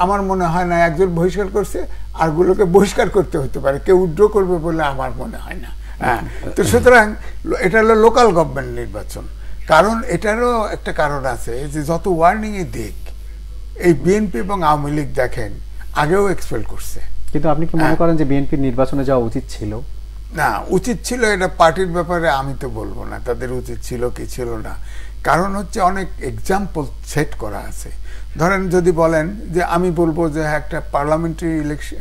আমার মনে হয় না, একজন বহিষ্কার করছে, আরগুলোকে বহিষ্কার করতে হতে পারে, কেউ উইথড্র করবে বলে আমার মনে হয় না। তো সুতরাং এটা হলো লোকাল গভর্নমেন্ট নির্বাচন। কারণ এটারও একটা কারণ আছে যে যত ওয়ার্নিং এ দিক, এই বিএনপি এবং আওয়ামী লীগ দেখেন আগেও এক্সপেল করছে। কিন্তু আপনি কি মনে করেন যে বিএনপির নির্বাচনে যাওয়া উচিত ছিল? না, উচিত ছিল, এটা পার্টির ব্যাপারে আমি তো বলবো না তাদের উচিত ছিল কি ছিল না। কারণ হচ্ছে অনেক এক্সাম্পল সেট করা আছে। ধরেন যদি বলেন যে, আমি বলবো যে একটা পার্লামেন্টারি ইলেকশন,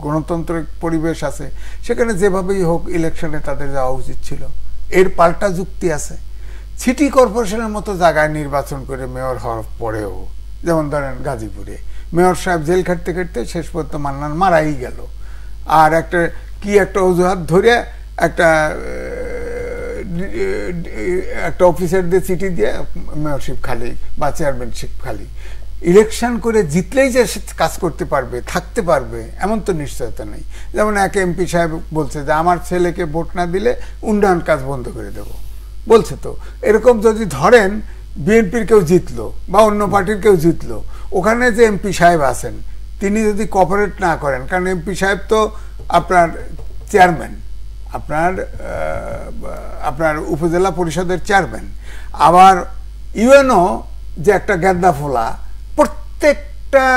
গণতান্ত্রিক পরিবেশ আছে, সেখানে যেভাবেই হোক ইলেকশনে তাদের যাওয়া উচিত ছিল। এর পাল্টা যুক্তি আছে, সিটি কর্পোরেশনের মতো জায়গায় নির্বাচন করে মেয়র হওয়ার পরেও, যেমন ধরেন গাজীপুরে মেয়র সাহেব জেল খাটতে খাটতে শেষ পর্যন্ত মান্নান মারাই গেল, আর একটা অজুহাত ধরে একটা অফিসার দিয়ে চিঠি দিয়ে মেয়রশিপ খালি বা চেয়ারম্যানশিপ খালি। ইলেকশন করে জিতলেই যে কাজ করতে পারবে, থাকতে পারবে, এমন তো নিশ্চয়তা নেই। যেমন এক এমপি সাহেব বলছে যে আমার ছেলেকে ভোট না দিলে উন্নয়ন কাজ বন্ধ করে দেব, বলছে। তো এরকম যদি ধরেন বিএনপির কেউ জিতলো বা অন্য পার্টির কেউ জিতলো, ওখানে যে এমপি সাহেব আছেন তিনি যদি কোঅপারেট না করেন, কারণ এমপি সাহেব তো আপনার চেয়ারম্যান, আপনার উপজেলা পরিষদের চেয়ারম্যান, আবার ইউএনও যে একটা গেন্দা ফোলা, প্রত্যেকটা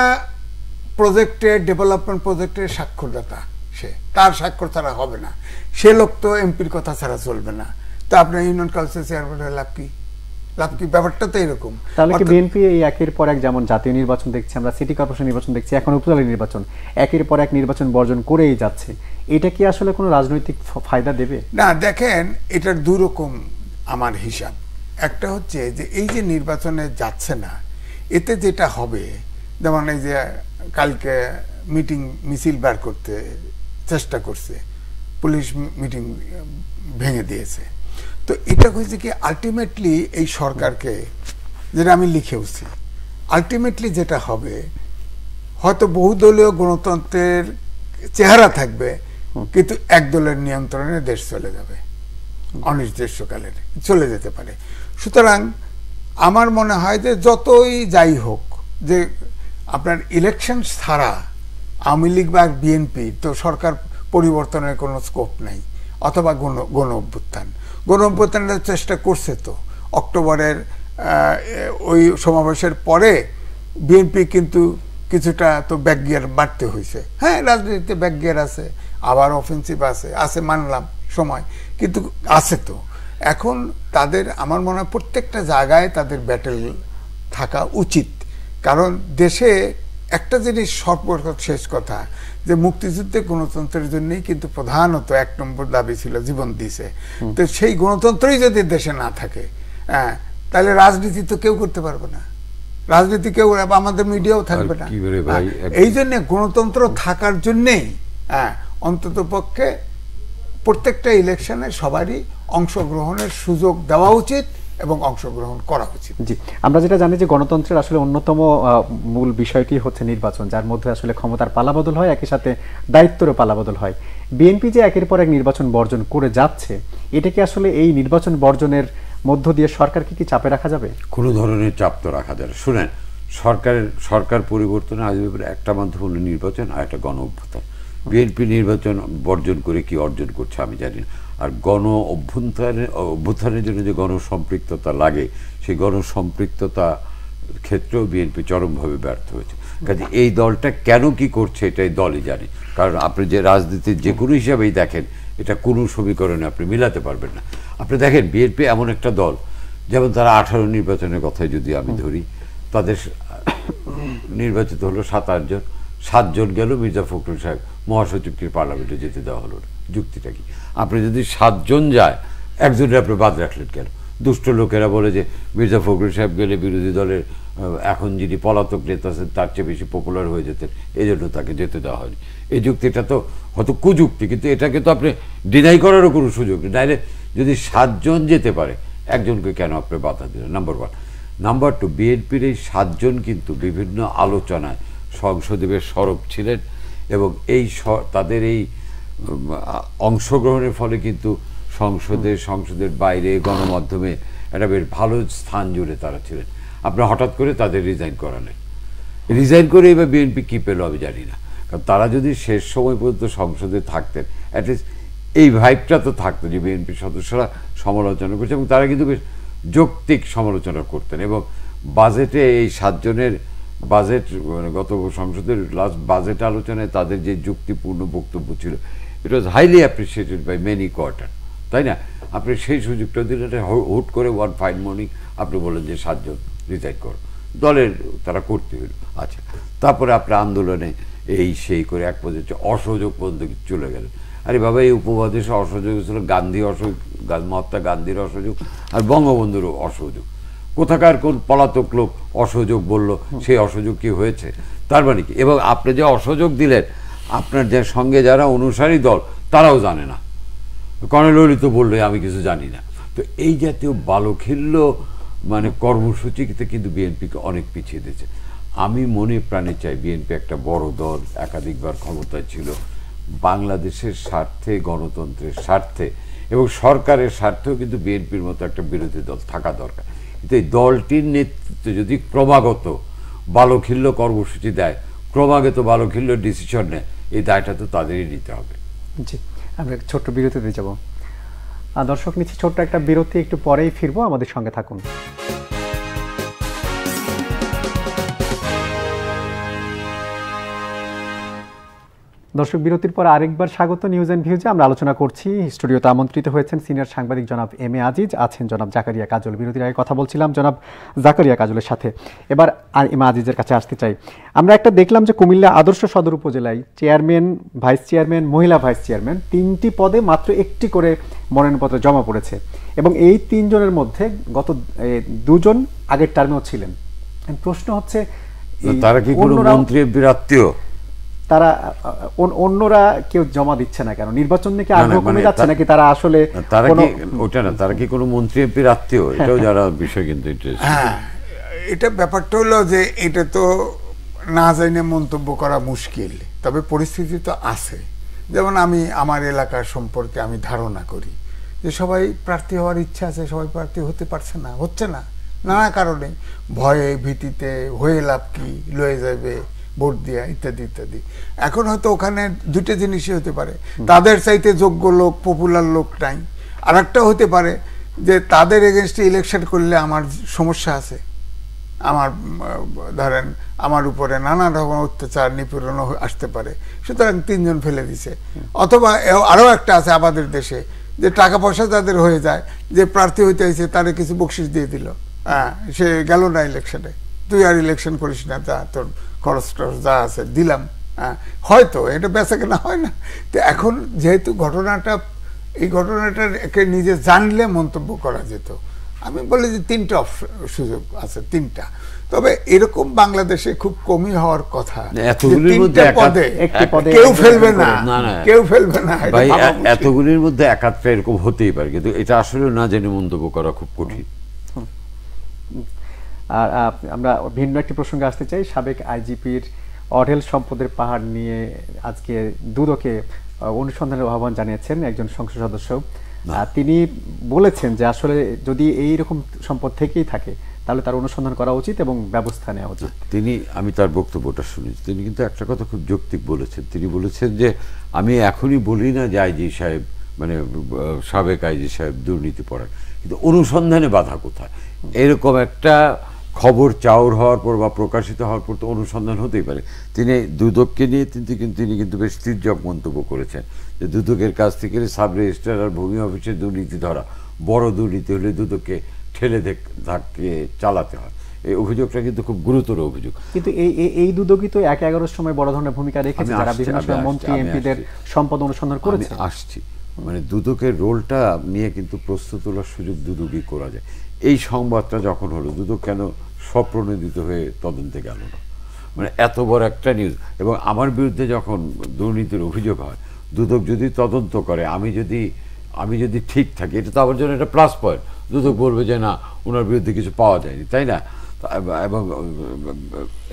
প্রজেক্টের, ডেভেলপমেন্ট প্রজেক্টের স্বাক্ষরদাতা, সে, তার স্বাক্ষর ছাড়া হবে না। সে লোক তো এমপির কথা ছাড়া চলবে না। তো আপনার ইউনিয়ন কাউন্সিল চেয়ারম্যান হয়ে লাভ কি? লাভ কি? ব্যাপারটা তো এরকম। তাহলে কি বিএনপি এই একের পর এক, যেমন জাতীয় নির্বাচন দেখছি আমরা, সিটি কর্পোরেশন নির্বাচন দেখছি, এখন উপজেলা নির্বাচন, একের পর এক নির্বাচন বর্জন করেই যাচ্ছে, এটা কি আসলে কোনো রাজনৈতিক ফায়দা দেবে? না, দেখেন, এটার দুই রকম আমার হিসাব। একটা হচ্ছে যে এই যে নির্বাচনে যাচ্ছে না, এতে যেটা হবে, যেমন এই যে কালকে মিছিল বার করতে চেষ্টা করছে, পুলিশ মিটিং ভেঙে দিয়েছে। তো এটা হয়েছে কি, আলটিমেটলি এই সরকারকে, যেটা আমি লিখেওছি, আলটিমেটলি যেটা হবে, হয়তো বহুদলীয় গণতন্ত্রের চেহারা থাকবে, কিন্তু এক দলের নিয়ন্ত্রণে দেশ চলে যাবে, অনির্দিষ্টকালের চলে যেতে পারে। সুতরাং আমার মনে হয় যে যতই যাই হোক, যে আপনার ইলেকশন ছাড়া আওয়ামী লীগ বা বিএনপি তো সরকার পরিবর্তনের কোনো স্কোপ নাই, অথবা গণ অভ্যুত্থানের চেষ্টা করছে। তো অক্টোবরের ওই সমাবেশের পরে বিএনপি কিন্তু কিছুটা তো ব্যাকগিয়ার বাড়তে হয়েছে। হ্যাঁ, রাজনীতিতে ব্যাকগিয়ার আছে, আবার অফেন্সিভ আছে মানলাম সময়, কিন্তু আছে তো। এখন তাদের, আমার মনে হয় প্রত্যেকটা জায়গায় তাদের ব্যাটেল থাকা উচিত। কারণ দেশে একটা জিনিস সর্বপ্রথম শেষ কথা, যে মুক্তিযুদ্ধে গণতন্ত্রের জন্যই কিন্তু প্রধানত 1 নম্বর দাবি ছিল, জীবন দিয়েছে। তো সেই গণতন্ত্রই যদি দেশে না থাকে, তাহলে রাজনীতি তো কেউ করতে পারবে না, রাজনীতি কেউ, আমাদের মিডিয়াও থাকবে না। এই জন্য গণতন্ত্র থাকার জন্যেই অন্তত পক্ষে প্রত্যেকটা ইলেকশনে সবারই অংশগ্রহণের সুযোগ দেওয়া উচিত এবং অংশগ্রহণ করা উচিত। জি, আমরা যেটা জানি যে গণতন্ত্রের আসলে অন্যতম মূল বিষয়টি হচ্ছে নির্বাচন, যার মধ্যে আসলে ক্ষমতার পালাবদল হয়, একই সাথে দায়িত্বেরও পালাবদল হয়। বিএনপি যে একের পর এক নির্বাচন বর্জন করে যাচ্ছে, এটা কি আসলে এই নির্বাচন বর্জনের মধ্য দিয়ে সরকারকে কি চাপে রাখা যাবে? কোনো ধরনের চাপ তো রাখা যাবে। শুনেন, সরকার পরিবর্তনে আসবে একটা মাধ্যম হলো নির্বাচন, আর একটা গণ অভ্যুত্থান। বিএনপি নির্বাচন বর্জন করে কি অর্জন করছে আমি জানি না। আর গণ অভ্যুত্থানের জন্য যে গণসম্পৃক্ততা লাগে, সেই গণসম্পৃক্ততা ক্ষেত্রেও বিএনপি চরমভাবে ব্যর্থ হয়েছে। কাজে এই দলটা কেন কি করছে এটাই দলই জানে। কারণ আপনি যে রাজনীতির যে কোনো হিসাবেই দেখেন, এটা কোনো সমীকরণে আপনি মিলাতে পারবেন না। আপনি দেখেন, বিএনপি এমন একটা দল, যেমন তারা 18 নির্বাচনের কথাই যদি আমি ধরি, তাদের নির্বাচিত হলো 7-8 জন, 7 জন গেল, মির্জা ফখরুল সাহেব মহাসচিবকে পার্লামেন্টে যেতে দেওয়া হলো না। যুক্তিটা কি? আপনি যদি 7 জন যায়, একজনের আপনি বাদ রাখলেন কেন? দুষ্ট লোকেরা বলে যে মির্জা ফখরুল সাহেব গেলে বিরোধী দলের এখন যিনি পলাতক নেতা আছেন তার চেয়ে বেশি পপুলার হয়ে যেতেন, এই জন্য তাকে যেতে দেওয়া হয়নি। এই যুক্তিটা তো হয়তো কুযুক্তি, কিন্তু এটাকে তো আপনি ডিনাই করারও কোনো সুযোগ নেই। নাইলে যদি 7 জন যেতে পারে, একজনকে কেন আপনি বাধা দিলেন? নাম্বার 1। নাম্বার 2, বিএনপির এই 7 জন কিন্তু বিভিন্ন আলোচনায় সংসদে বেশ সরব ছিলেন, এবং তাদের এই অংশগ্রহণের ফলে কিন্তু সংসদের বাইরে গণমাধ্যমে একটা বেশ ভালো স্থান জুড়ে তারা ছিলেন। আপনারা হঠাৎ করে তাদের রিজাইন করালেন। রিজাইন করে এবার বিএনপি কী পেল আমি জানি না। কারণ তারা যদি শেষ সময় পর্যন্ত সংসদে থাকতেন, অ্যাটলিস্ট এই ভাইবটা তো থাকতো যে বিএনপির সদস্যরা সমালোচনা করছে, এবং তারা কিন্তু বেশ যৌক্তিক সমালোচনা করতেন। এবং বাজেটে এই 7 জনের বাজেট, মানে গত সংসদের লাস্ট বাজেট আলোচনায় তাদের যে যুক্তিপূর্ণ বক্তব্য ছিল, it was highly appreciated by many quarter, তাই না? আপনি সেই সুযোগটা দিলেন, হুট করে ওয়ান ফাইন মর্নিং আপনি বলেন যে 7 জন রিজাইন করো, দলের তারা করতে হইল। আচ্ছা, তারপরে আপনি আন্দোলনে এই সেই করে এক পর্যন্ত অসহযোগ পর্যন্ত চলে গেলেন। আরে বাবা, এই উপমহাদেশে অসহযোগ ছিল গান্ধী অসহযোগ, মহাত্মা গান্ধীর অসহযোগ, আর বঙ্গবন্ধুরও অসহযোগ। কোথাকার কোন পলাতক লোক অসহযোগ বলল, সেই অসহযোগ কি হয়েছে? তার মানে কি? এবং আপনি যে অসহযোগ দিলেন, আপনার যে সঙ্গে যারা অনুসারী দল তারাও জানে না। কর্নেল ওলি তো বললে আমি কিছু জানি না। তো এই জাতীয় বালখিল্য মানে কর্মসূচিতে কিন্তু বিএনপিকে অনেক পিছিয়ে দিয়েছে। আমি মনে প্রাণে চাই বিএনপি একটা বড় দল, একাধিকবার ক্ষমতায় ছিল, বাংলাদেশের স্বার্থে, গণতন্ত্রের স্বার্থে এবং সরকারের স্বার্থেও কিন্তু বিএনপির মতো একটা বিরোধী দল থাকা দরকার। কিন্তু এই দলটির নেতৃত্বে যদি ক্রমাগত বালখিল্য কর্মসূচি দেয়, ক্রমাগত বালখিল্য ডিসিশন নেয়, এই দায়টা তো তাদেরই নিতে হবে। জি, আমরা ছোট্ট বিরতিতে যাব। দর্শক, নিচ্ছি ছোট্ট একটা বিরতি, একটু পরেই ফিরবো, আমাদের সঙ্গে থাকুন। দর্শক, বিরতির পর আরেকবার স্বাগত নিউজ এন্ড ভিউজে। আমরা আলোচনা করছি, স্টুডিওতে আমন্ত্রিত হয়েছেন সিনিয়র সাংবাদিক জনাব এম এ আজিজ, আছেন জনাব জাকারিয়া কাজল। বিরতির আগে কথা বলছিলাম জনাব জাকারিয়া কাজলের সাথে, এবার এম এ আজিজের কাছে আসতে চাই। আমরা একটা দেখলাম যে কুমিল্লা আদর্শ সদর উপজেলায় চেয়ারম্যান, ভাইস চেয়ারম্যান, মহিলা ভাইস চেয়ারম্যান 3টি পদে মাত্র 1টি করে মনোনয়নপত্র জমা পড়েছে এবং এই 3 জনের মধ্যে গত 2 জন আগের টার্মেও ছিলেন। প্রশ্ন হচ্ছে তারা কি কোনো মন্ত্রী এমপির আত্মীয়? তারা অন্যরা কেউ জমা দিচ্ছে না কেন? নির্বাচন নিয়ে কি আগ্রহ কমে যাচ্ছে নাকি তারা আসলে ওটা না, তারা কি কোনো মন্ত্রী এমপির আত্মীয়? এটাও যারা বিষয় কিন্তু ইন্টারেস্ট। হ্যাঁ, এটা ব্যাপারটা হলো যে এটা তো না জানে মন্তব্য করা মুশকিল, তবে পরিস্থিতি তো আছে। যেমন আমি আমার এলাকার সম্পর্কে আমি ধারণা করি যে সবাই প্রার্থী হওয়ার ইচ্ছা আছে, সবাই প্রার্থী হতে পারছে না, হচ্ছে না নানা কারণে, ভয়ে ভীতিতে, হয়ে লাভ কি, লয়ে যাবে ভোট দিয়া, ইত্যাদি ইত্যাদি। এখন হয়তো ওখানে 2টা জিনিসই হতে পারে, তাদের চাইতে যোগ্য লোক, পপুলার লোক নাই। আর একটা হতে পারে যে তাদের এগেনস্টে ইলেকশন করলে আমার সমস্যা আছে, আমার ধরেন আমার উপরে নানা রকম অত্যাচার নিপীড়ন আসতে পারে, সুতরাং 3 জন ফেলে দিছে। অথবা আরও একটা আছে আমাদের দেশে যে টাকা পয়সা যাদের হয়ে যায়, যে প্রার্থী হইতে হয়েছে তারে কিছু বকশিস দিয়ে দিল, হ্যাঁ, সে গেল না ইলেকশনে, তুই আর ইলেকশন করিস না, তা তোর খরচ টরচ যা আছে দিলাম। হ্যাঁ, হয়তো এটা বেচা কেনা হয় না। তো এখন যেহেতু এই ঘটনাটাকে নিজে জানলে মন্তব্য করা যেত, আমি বলি যে 3টা সুযোগ আছে, 3টা। তবে এরকম বাংলাদেশে খুব কমই হওয়ার কথা, কেউ ফেলবে না, কেউ ফেলবে না। এতগুলির মধ্যে একাত্রা এরকম হতেই পারে, কিন্তু এটা আসলে না জেনে মন্তব্য করা খুব কঠিন। আর আমরা ভিন্ন একটি প্রসঙ্গে আসতে চাই। সাবেক আইজিপির অঢেল সম্পদের পাহাড় নিয়ে আজকে দুদকে অনুসন্ধানের আহ্বান জানিয়েছেন একজন সংসদ সদস্য। তিনি বলেছেন যে আসলে যদি এই রকম সম্পদ থেকেই থাকে তাহলে তার অনুসন্ধান করা উচিত এবং ব্যবস্থা নেওয়া উচিত। আমি তার বক্তব্যটা শুনেছি, তিনি কিন্তু একটা কথা খুব যৌক্তিক বলেছেন। তিনি বলেছেন যে আমি এখনই বলি না যে আইজি সাহেব, মানে সাবেক আইজি সাহেব দুর্নীতি পড়ায়, কিন্তু অনুসন্ধানে বাধা কোথায়? এরকম একটা খবর চাউর হওয়ার পর বা প্রকাশিত হওয়ার পর তো অনুসন্ধান হতেই পারে। তিনি দুদককে নিয়ে তিনি কিন্তু বেশ তির্যক মন্তব্য করেছেন যে দুদকের কাছ থেকে সাব রেজিস্ট্রার আর ভূমি অফিসের দুর্নীতি ধরা বড় দুর্নীতি হলে দুদককে ঠেলে ধাক্কে চালাতে হয়। এই অভিযোগটা কিন্তু খুব গুরুতর অভিযোগ। কিন্তু এই দুদকই তো 11-11 সময় বড় ধরনের ভূমিকা রেখেছে, যারা বিভিন্ন সময় মন্ত্রী এমপিদের সম্পদ অনুসন্ধান করেছে। আসছি, মানে দুদকের রোলটা নিয়ে কিন্তু প্রশ্ন তোলার সুযোগ দুদকই করা যায়। এই সংবাদটা যখন হলো, দুদক কেন স্বপ্রণোদিত হয়ে তদন্তে গেল না? মানে এত বড় একটা নিউজ, এবং আমার বিরুদ্ধে যখন দুর্নীতির অভিযোগ হয়, দুদক যদি তদন্ত করে, আমি যদি ঠিক থাকি, এটা তো আমার জন্য একটা প্লাস পয়েন্ট। দুদক বলবে যে না, ওনার বিরুদ্ধে কিছু পাওয়া যায়নি, তাই না? এবং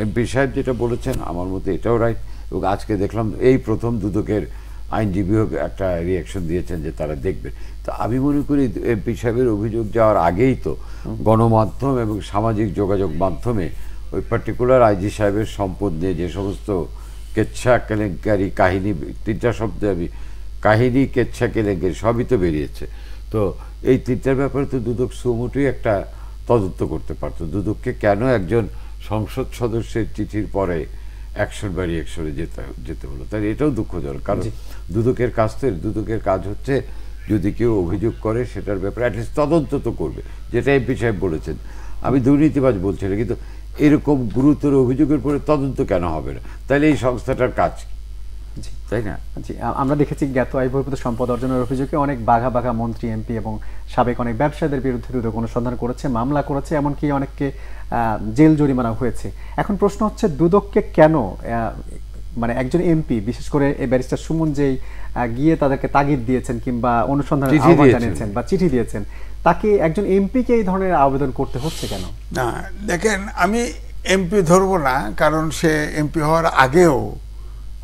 এমপি সাহেব যেটা বলেছেন আমার মতে এটাও রাইট। এবং আজকে দেখলাম এই প্রথম দুদকের আইনজীবীও একটা রিয়াকশন দিয়েছেন যে তারা দেখবে। তো আমি মনে করি এমপি সাহেবের অভিযোগ যাওয়ার আগেই তো গণমাধ্যম এবং সামাজিক যোগাযোগ মাধ্যমে ওই পার্টিকুলার আইজি সাহেবের সম্পদ নিয়ে যে সমস্ত কেচ্ছা কেলেঙ্কারি কাহিনী, 3টা শব্দ আমি, কাহিনী, কেচ্ছা, কেলেঙ্কারি সবই তো বেরিয়েছে। তো এই 3টার ব্যাপারে তো দুদক সুমোটোই একটা তদন্ত করতে পারতো। দুদককে কেন একজন সংসদ সদস্যের চিঠির পরে অ্যাকশন বা রিঅ্যাকশনে যেতে হলো, তাই এটাও দুঃখজনক। কারণ দুদকের কাজ হচ্ছে যদি কেউ অভিযোগ করে সেটার ব্যাপারে অ্যাটলিস্ট তদন্ত তো করবে, যেটা এমপি সাহেব বলেছেন। আমি দুর্নীতিবাজ বলছি না, কিন্তু এরকম গুরুতর অভিযোগের পরে তদন্ত কেন হবে না? তাহলে এই সংস্থাটার কাজ, তাই না? জি, আমরা দেখেছি জ্ঞাত আয় বহির্ভূত সম্পদ অর্জনের অভিযোগে অনেক বাঘা মন্ত্রী, এমপি এবং সাবেক অনেক ব্যবসায়ীদের বিরুদ্ধে দুদক অনুসন্ধান করেছে, মামলা করেছে, এমনকি অনেককে জেল জরিমানা হয়েছে। এখন প্রশ্ন হচ্ছে দুদককে কেন, মানে একজন এমপি, বিশেষ করে এই ব্যারিস্টার সুমন যেই গিয়ে তাদেরকে তাগিদ দিয়েছেন কিংবা অনুসন্ধানের আহ্বান জানিয়েছেন বা চিঠি দিয়েছেন, তাকে একজন এমপিকে এই ধরনের আবেদন করতে হচ্ছে কেন? না, দেখেন, আমি এমপি ধরবো না, কারণ সে এমপি হওয়ার আগেও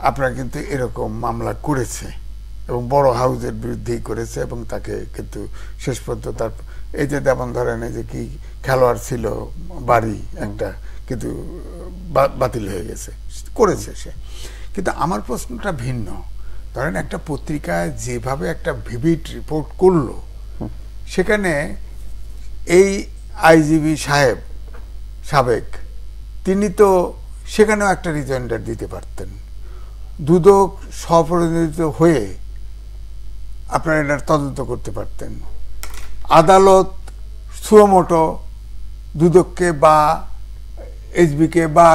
আপনারা কিন্তু এরকম মামলা করেছে এবং বড় হাউজের বিরুদ্ধেই করেছে, এবং তাকে কিন্তু শেষ পর্যন্ত তার এই যে যেমন ধরেন এই যে কি খেলোয়াড় ছিল বাড়ি একটা, কিন্তু বাতিল হয়ে গেছে, করেছে সে। কিন্তু আমার প্রশ্নটা ভিন্ন। ধরেন একটা পত্রিকায় যেভাবে একটা ভিভিড রিপোর্ট করলো, সেখানে এই আইজিবি সাহেব সাবেক, তিনি তো সেখানেও একটা রিজয়েন্ডার দিতে পারতেন। দুদক স্বপ্রতিনিধিত্ব হয়ে আপনারা এটার তদন্ত করতে পারতেন। আদালত সুমোটো দুদককে বা এইচবিকে বা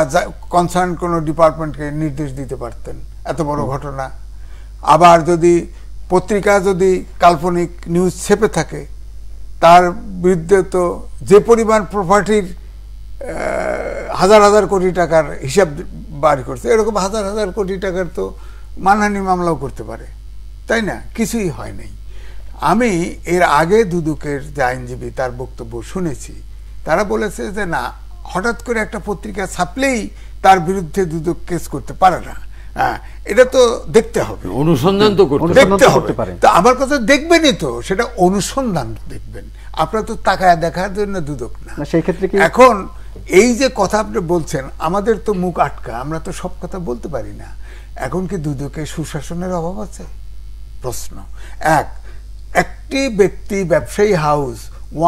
কনসার্ন কোনো ডিপার্টমেন্টকে নির্দেশ দিতে পারতেন, এত বড় ঘটনা। আবার যদি পত্রিকা যদি কাল্পনিক নিউজ ছেপে থাকে, তার বিরুদ্ধে তো যে পরিমাণ প্রপার্টির হাজার হাজার কোটি টাকার হিসাব বাড়ি করছে, এরকম হাজার হাজার কোটি টাকার তো মানহানি মামলাও করতে পারে, তাই না? কিছুই হয় নাই। আমি এর আগে দুদকের যে আইনজীবী তার বক্তব্য শুনেছি, তারা বলেছে যে না, হঠাৎ করে একটা পত্রিকা ছাপলেই তার বিরুদ্ধে দুদক কেস করতে পারে না। হ্যাঁ, এটা তো দেখতে হবে, অনুসন্ধান তো দেখতে হবে। তো আমার কথা দেখবেনই তো, সেটা অনুসন্ধান দেখবেন, আপনারা তো তাকায় দেখার জন্য দুদক না। সেই ক্ষেত্রে এখন এই যে কথা আপনি বলছেন, আমাদের তো মুখ আটকা, আমরা তো সব কথা বলতে পারি না। এখন কি দুদকে সুশাসনের অভাব আছে? প্রশ্ন। একটি ব্যক্তি ব্যবসায়ী হাউস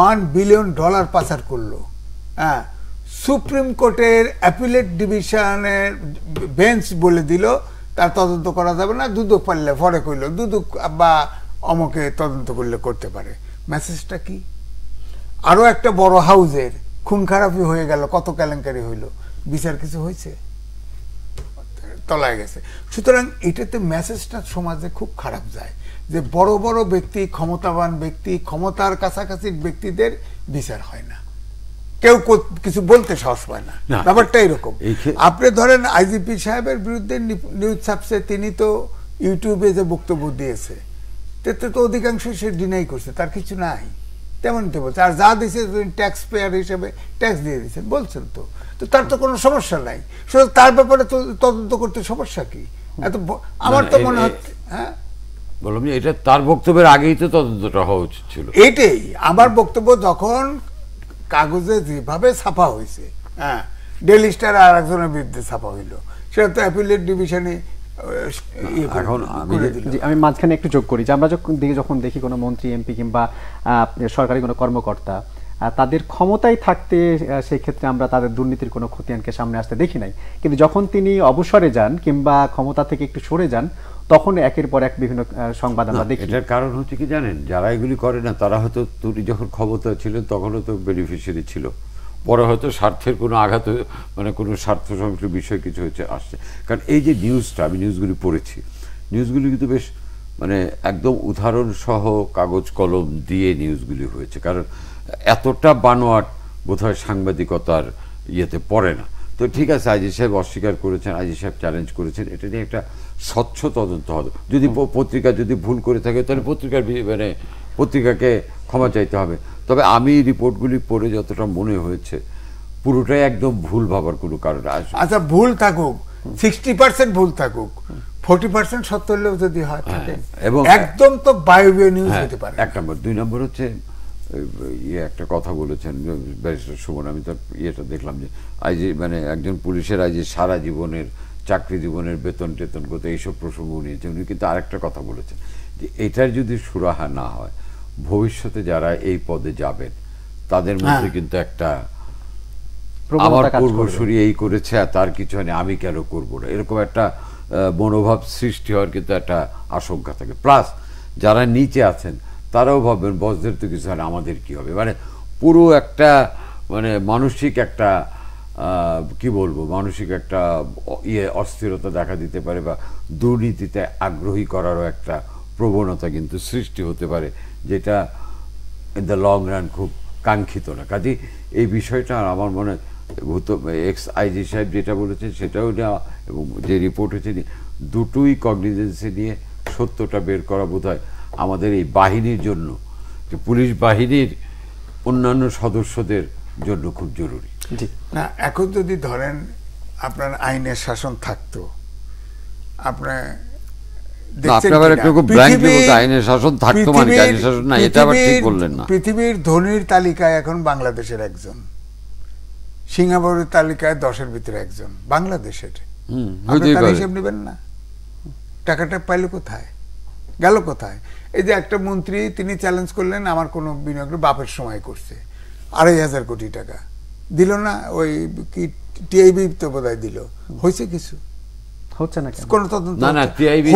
$1 বিলিয়ন পাচার করলো, হ্যাঁ, সুপ্রিম কোর্টের অ্যাপিলেট ডিভিশনের বেঞ্চ বলে দিল তার তদন্ত করা যাবে না, দুদক পারলে পরে কইল দুদক বা অমকে তদন্ত করলে করতে পারে। মেসেজটা কি? আরো একটা বড় হাউজের খুন খারাপি হয়ে গেল, কত কেলেঙ্কারি হইল, বিচার কিছু হয়েছে? তলায় গেছে। সুতরাং এটাতে মেসেজটা সমাজে খুব খারাপ যায় যে বড় বড় ব্যক্তি, ক্ষমতাবান ব্যক্তি, ক্ষমতার কাছাকাছি ব্যক্তিদের বিচার হয় না, কেউ কিছু বলতে সাহস পায় না। ব্যাপারটা এরকম। আপনি ধরেন আইজিপি সাহেবের বিরুদ্ধে নিউজ ছাপছে, তিনি তো ইউটিউবে যে বক্তব্য দিয়েছে তাতে তো অধিকাংশ সে ডিনাই করছে, তার কিছু নাই, তেমনই তো বলছে। আর যা দিয়েছে ট্যাক্স পেয়ার হিসেবে ট্যাক্স দিয়ে দিয়েছেন বলছেন, তো তার তো কোনো সমস্যা নাই। সুতরাং তার ব্যাপারে তো তদন্ত করতে সমস্যা কি? এত আমার তো মনে হচ্ছে, হ্যাঁ বললাম যে এটা তার বক্তব্যের আগেই তো তদন্তটা হওয়া উচিত ছিল। এইটাই আমার বক্তব্য। যখন কাগজে যেভাবে ছাপা হয়েছে, হ্যাঁ, ডেইলি স্টার আর একজনের বিরুদ্ধে ছাপা হইল, সেটা তো অ্যাপিলেট ডিভিশনে। এখন আমি মাঝখানে একটু যোগ করি যে আমরা যখন দেখি কোনো মন্ত্রী, এমপি কিংবা সরকারি কোনো কর্মকর্তা, তাদের ক্ষমতায় থাকতে সেই ক্ষেত্রে আমরা তাদের দুর্নীতির কোনো খতিয়ানকে সামনে আসতে দেখি নাই, কিন্তু যখন তিনি অবসরে যান কিংবা ক্ষমতা থেকে একটু সরে যান, তখন একের পর এক বিভিন্ন সংবাদ আমরা দেখি। এটার কারণ হচ্ছে কি জানেন, যারা এগুলি করে না তারা হয়তো তিনি যখন ক্ষমতা ছিলেন তখনও তো বেনিফিশিয়ারি ছিল, পরে হয়তো স্বার্থের কোনো আঘাত, মানে কোনো স্বার্থ সংশ্লিষ্ট বিষয় কিছু হচ্ছে আসছে। কারণ এই যে নিউজটা, আমি নিউজগুলি পড়েছি, নিউজগুলি কিন্তু বেশ মানে একদম উদাহরণ সহ কাগজ কলম দিয়ে নিউজগুলি হয়েছে। কারণ এতটা বানোয়াট বোধহয় সাংবাদিকতার ইয়েতে পড়ে না। তো ঠিক আছে, আইজি সাহেব অস্বীকার করেছেন, আইজি সাহেব চ্যালেঞ্জ করেছেন, এটা নিয়ে একটা স্বচ্ছ তদন্ত হবে। যদি পত্রিকা যদি ভুল করে থাকে তাহলে পত্রিকাকে ক্ষমা চাইতে হবে। তবে আমি রিপোর্টগুলি পড়ে যতটা মনে হয়েছে পুরোটাই একদম ভুল ভাবার কোনো কারণ আসবে। আচ্ছা, ভুল থাকুক, 60% ভুল থাকুক, 40% সত্য হলেও যদি হয় এবং একদম তো বায়বীয় নিউজ হতে পারে। এক নম্বর। দুই নম্বর হচ্ছে একটা কথা বলেছেন ব্যারিস্টার সুমন, আমি তার ইয়েটা দেখলাম যে আইজি মানে একজন পুলিশের আইজি সারা জীবনের চাকরি জীবনের বেতন টেতন করতে এইসব প্রসঙ্গ নিয়েছেন। উনি কিন্তু আরেকটা কথা বলেছেন যে এটার যদি সুরাহা না হয়, ভবিষ্যতে যারা এই পদে যাবেন তাদের মধ্যে কিন্তু একটা আমার পূর্বসূরি এই করেছে আর তার কিছু হয়নি, আমি কেন করবো না, এরকম একটা মনোভাব সৃষ্টি হওয়ার কিন্তু একটা আশঙ্কা থাকে। প্লাস যারা নিচে আছেন তারাও ভাববেন বসদের তো কিছু হয় না, আমাদের কি হবে, মানে পুরো একটা মানে মানসিক একটা কি বলবো, মানসিক একটা অস্থিরতা দেখা দিতে পারে বা দুর্নীতিতে আগ্রহী করারও একটা প্রবণতা কিন্তু সৃষ্টি হতে পারে, যেটা ইন দ্য লং রান খুব কাঙ্ক্ষিত না। কাজে এই বিষয়টা আমার মনে হয় এক্স আইজি সাহেব যেটা বলেছেন সেটাও নেওয়া এবং যে রিপোর্ট হয়েছে দুটোই কগনিজেন্সে নিয়ে সত্যটা বের করা বোধহয় আমাদের এই বাহিনীর জন্য, যে পুলিশ বাহিনীর অন্যান্য সদস্যদের জন্য খুব জরুরি। না, এখন যদি ধরেন আপনার আইনের শাসন থাকতো, আপনার পৃথিবীর ধনীর তালিকায় এখন বাংলাদেশের একজন, সিঙ্গাপুরের তালিকায় 10-এর ভিতরে একজন বাংলাদেশের। হিসেব নেবেন না, টাকাটা পাইল কোথায়, গেল কোথায়? এই যে একটা মন্ত্রী তিনি চ্যালেঞ্জ করলেন আমার কোনো বিনিয়োগ বাপের সময় করছে, 2,500 কোটি টাকা দিল না, ওই কি টিআইবি তো বোধহয় দিল, হয়েছে কিছু? হচ্ছে না কেন? কোনো তদন্ত না,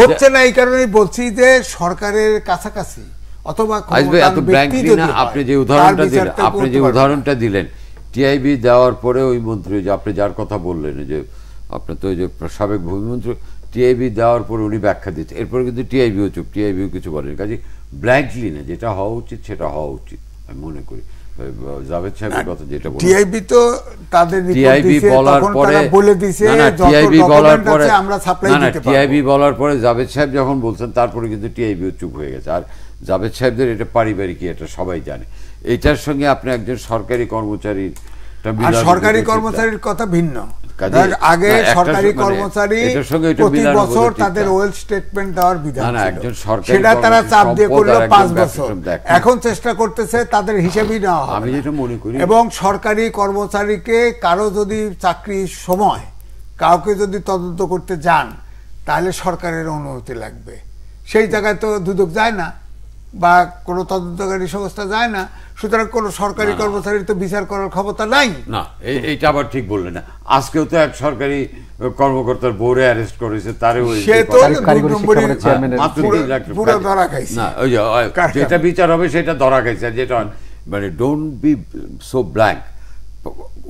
হচ্ছে না। এই কারণেই বলছি যে সরকারের কাছাকাছি অথবা আপনি যে উদাহরণটা দিলেন টিআইবি দেওয়ার পরে ওই মন্ত্রী যে আপনি যার কথা বললেন যে আপনার তো ওই যে সাবেক ভূমিমন্ত্রী, টিআইবি দেওয়ার পরে উনি ব্যাখ্যা দিচ্ছে, এরপরে কিন্তু টিআইবিও চুপ, টিআইবিও কিছু বলেন। কাজে ব্ল্যাঙ্কলি না, যেটা হওয়া উচিত সেটা হওয়া উচিত আমি মনে করি। জাভেদ সাহেবের কথা যেটা বলেন, টিআইবি তো তাদের টিআইবি বলার পরে বলে দিয়েছে, টিআইবি বলার পরে আমরা সাপ্লাই দিতে পারবো। টিআইবি বলার পরে জাভেদ সাহেব যখন বলছেন তারপরে কিন্তু টিআইবিও চুপ হয়ে গেছে। আর জাভেদ সাহেবদের এটা পারিবারিক, এটা সবাই জানে। এটার সঙ্গে আপনি একজন সরকারি কর্মচারীর সরকারি কর্মচারীর কথা ভিন্ন। আগে সরকারি কর্মচারী প্রতি বছর তাদের ওয়েলথ স্টেটমেন্ট দেওয়ার বিধান ছিল, সেটা তারা চাপ দিয়ে করলো 5 বছর। এখন চেষ্টা করতেছে তাদের হিসেবই নেওয়া হবে। আমি যেটা মনে করি, এবং সরকারি কর্মচারীকে কারো যদি চাকরির সময় কাউকে যদি তদন্ত করতে যান তাহলে সরকারের অনুমতি লাগবে। সেই জায়গায় তো দুদক যায় না বা কোনো তদন্তকারী সংস্থা যায় না, সুতরাং কোন সরকারি কর্মচারীর তো বিচার করার ক্ষমতা নাই। না, এইটা আবার ঠিক বললেন না। আজকেও তো এক সরকারি কর্মকর্তার বোর্ডে অ্যারেস্ট করেছে, তারও পুরো ধরা খাইছে। না, ওই যেটা বিচার হবে সেটা ধরা খাইছে। যেটা মানে ডোন্ট বি সো ব্ল্যাঙ্ক,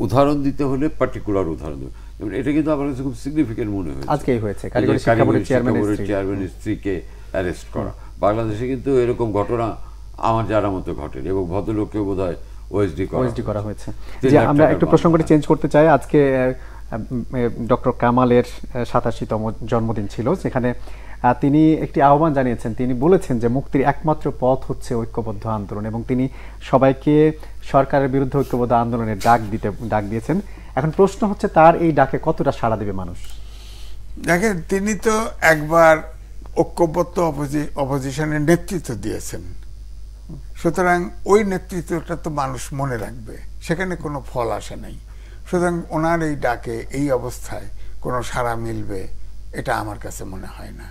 উদাহরণ দিতে হলে পার্টিকুলার উদাহরণ দেবে। এটা কিন্তু আমার কাছে খুব সিগনিফিকেন্ট মনে হয়েছে। আজকেই হয়েছে কারিগরি শিক্ষা বোর্ডের চেয়ারম্যানের স্ত্রীকে অ্যারেস্ট করা। বাংলাদেশে কিন্তু এরকম ঘটনা আমার জানার মতো ঘটেনি, এবং ভদ্রলোককে বোধহয় ওএসডি করা হয়েছে। যে আমরা একটু প্রসঙ্গটি চেঞ্জ করতে চাই। আজকে ডক্টর কামালের 87তম জন্মদিন ছিল, যেখানে তিনি একটি আহ্বান জানিয়েছেন। তিনি বলেছেন যে মুক্তির একমাত্র পথ হচ্ছে ঐক্যবদ্ধ আন্দোলন, এবং তিনি সবাইকে সরকারের বিরুদ্ধে ঐক্যবদ্ধ আন্দোলনের ডাক দিয়েছেন। এখন প্রশ্ন হচ্ছে তার এই ডাকে কতটা সাড়া দেবে মানুষ? দেখেন, তিনি তো একবার ঐক্যবদ্ধ অপোজিশনের নেতৃত্ব দিয়েছেন, সুতরাং ওই নেতৃত্বটা তো মানুষ মনে রাখবে, সেখানে কোনো ফল আসে নাই। সুতরাং ওনার এই ডাকে এই অবস্থায় কোনো সাড়া মিলবে এটা আমার কাছে মনে হয় না।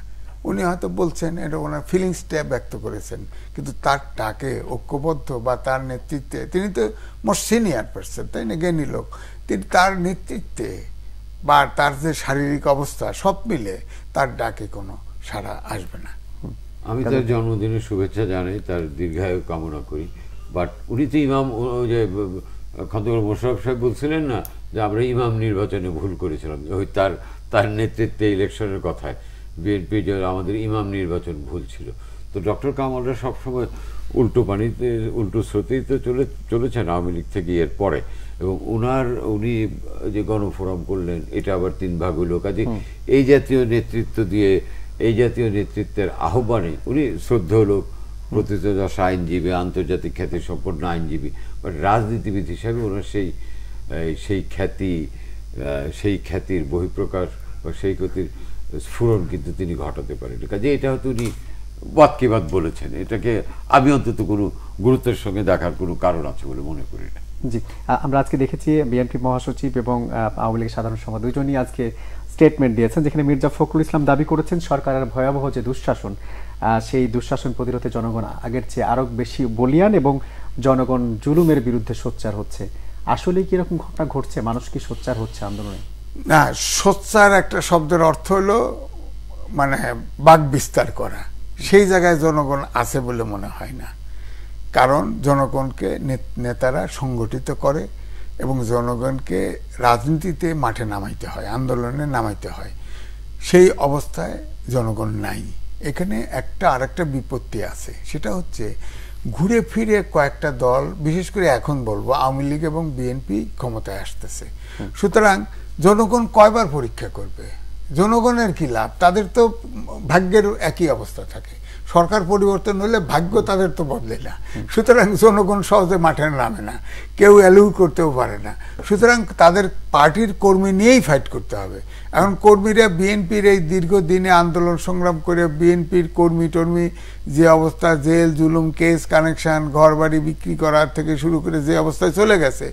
উনি হয়তো বলছেন, এটা ওনার ফিলিংসটা ব্যক্ত করেছেন, কিন্তু তার ডাকে ঐক্যবদ্ধ বা তার নেতৃত্বে, তিনি তো মোস্ট সিনিয়র পারসন, তাই না, জ্ঞানী লোক, তিনি তার নেতৃত্বে বা তার যে শারীরিক অবস্থা সব মিলে তার ডাকে কোনো সাড়া আসবে না। আমি তার জন্মদিনের শুভেচ্ছা জানাই, তার দীর্ঘায়ু কামনা করি। বাট উনি তো ইমাম, যে খন্দকার মোশাররফ সাহেব বলছিলেন না যে আমরা ইমাম নির্বাচনে ভুল করেছিলাম, ওই তার নেতৃত্বে ইলেকশনের কথায় বিএনপি যে আমাদের ইমাম নির্বাচন ভুল ছিল। তো ডক্টর কামালরা সবসময় উল্টো পানিতে উল্টো স্রোতেই তো চলেছেন আওয়ামী লীগ থেকে এর পরে, এবং উনি যে গণফোরাম করলেন এটা আবার 3 ভাগ হলো। কাজে এই জাতীয় নেতৃত্ব দিয়ে, এই জাতীয় নেতৃত্বের আহ্বানে উনি শ্রদ্ধেয় লোক, প্রথিতযশা আইনজীবী, আন্তর্জাতিক খ্যাতি সম্পন্ন আইনজীবী, বাট রাজনীতিবিদ হিসাবে ওনার সেই খ্যাতির বহিঃপ্রকাশ বা সেই ক্ষতির স্ফুরণ কিন্তু তিনি ঘটাতে পারেন। কাজে এটা হয়তো উনি বাদ কি বাদ বলেছেন, এটাকে আমি অন্তত কোনো গুরুত্বের সঙ্গে দেখার কোনো কারণ আছে বলে মনে করি না। জি, আমরা আজকে দেখেছি বিএনপি মহাসচিব এবং আওয়ামী লীগের সাধারণ সম্পাদক দুজনই আজকে স্টেটমেন্ট দিয়েছেন, যেখানে মির্জা ফখরুল ইসলাম দাবি করেছেন সরকারের ভয়াবহ যে দুঃশাসন, সেই দুঃশাসন প্রতিরোধে জনগণ আগের চেয়ে আরো বেশি বলিয়ান এবং জনগণ জুলুমের বিরুদ্ধে সোচ্চার হচ্ছে। আসলে কি এরকম ঘটনা ঘটছে? মানুষ কি সোচ্চার হচ্ছে আন্দোলনে? না, সোচ্চার একটা শব্দের অর্থ হলো মানে বাক বিস্তার করা। সেই জায়গায় জনগণ আছে বলে মনে হয় না, কারণ জনগণকে নেতারা সংগঠিত করে এবং জনগণকে রাজনীতিতে মাঠে নামাইতে হয়, আন্দোলনে নামাইতে হয়। সেই অবস্থায় জনগণ নাই। এখানে আরেকটা বিপত্তি আছে, সেটা হচ্ছে ঘুরে ফিরে কয়েকটা দল, বিশেষ করে এখন বলবো আওয়ামী লীগ এবং বিএনপি ক্ষমতায় আসতেছে। সুতরাং জনগণ কয়বার পরীক্ষা করবে? জনগণের কি লাভ? তাদের তো ভাগ্যের একই অবস্থা থাকে, সরকার পরিবর্তন হলে ভাগ্য তাদের তো বদলে না। সুতরাং জনগণ সহজে মাঠে নামে না, কেউ অ্যালাউ করতেও পারে না। সুতরাং তাদের পার্টির কর্মী নিয়েই ফাইট করতে হবে। এখন কর্মীরা বিএনপির এই দীর্ঘদিনে আন্দোলন সংগ্রাম করে বিএনপির কর্মী টর্মী যে অবস্থা, জেল জুলুম কেস কানেকশন, ঘর বাড়ি বিক্রি করার থেকে শুরু করে যে অবস্থায় চলে গেছে,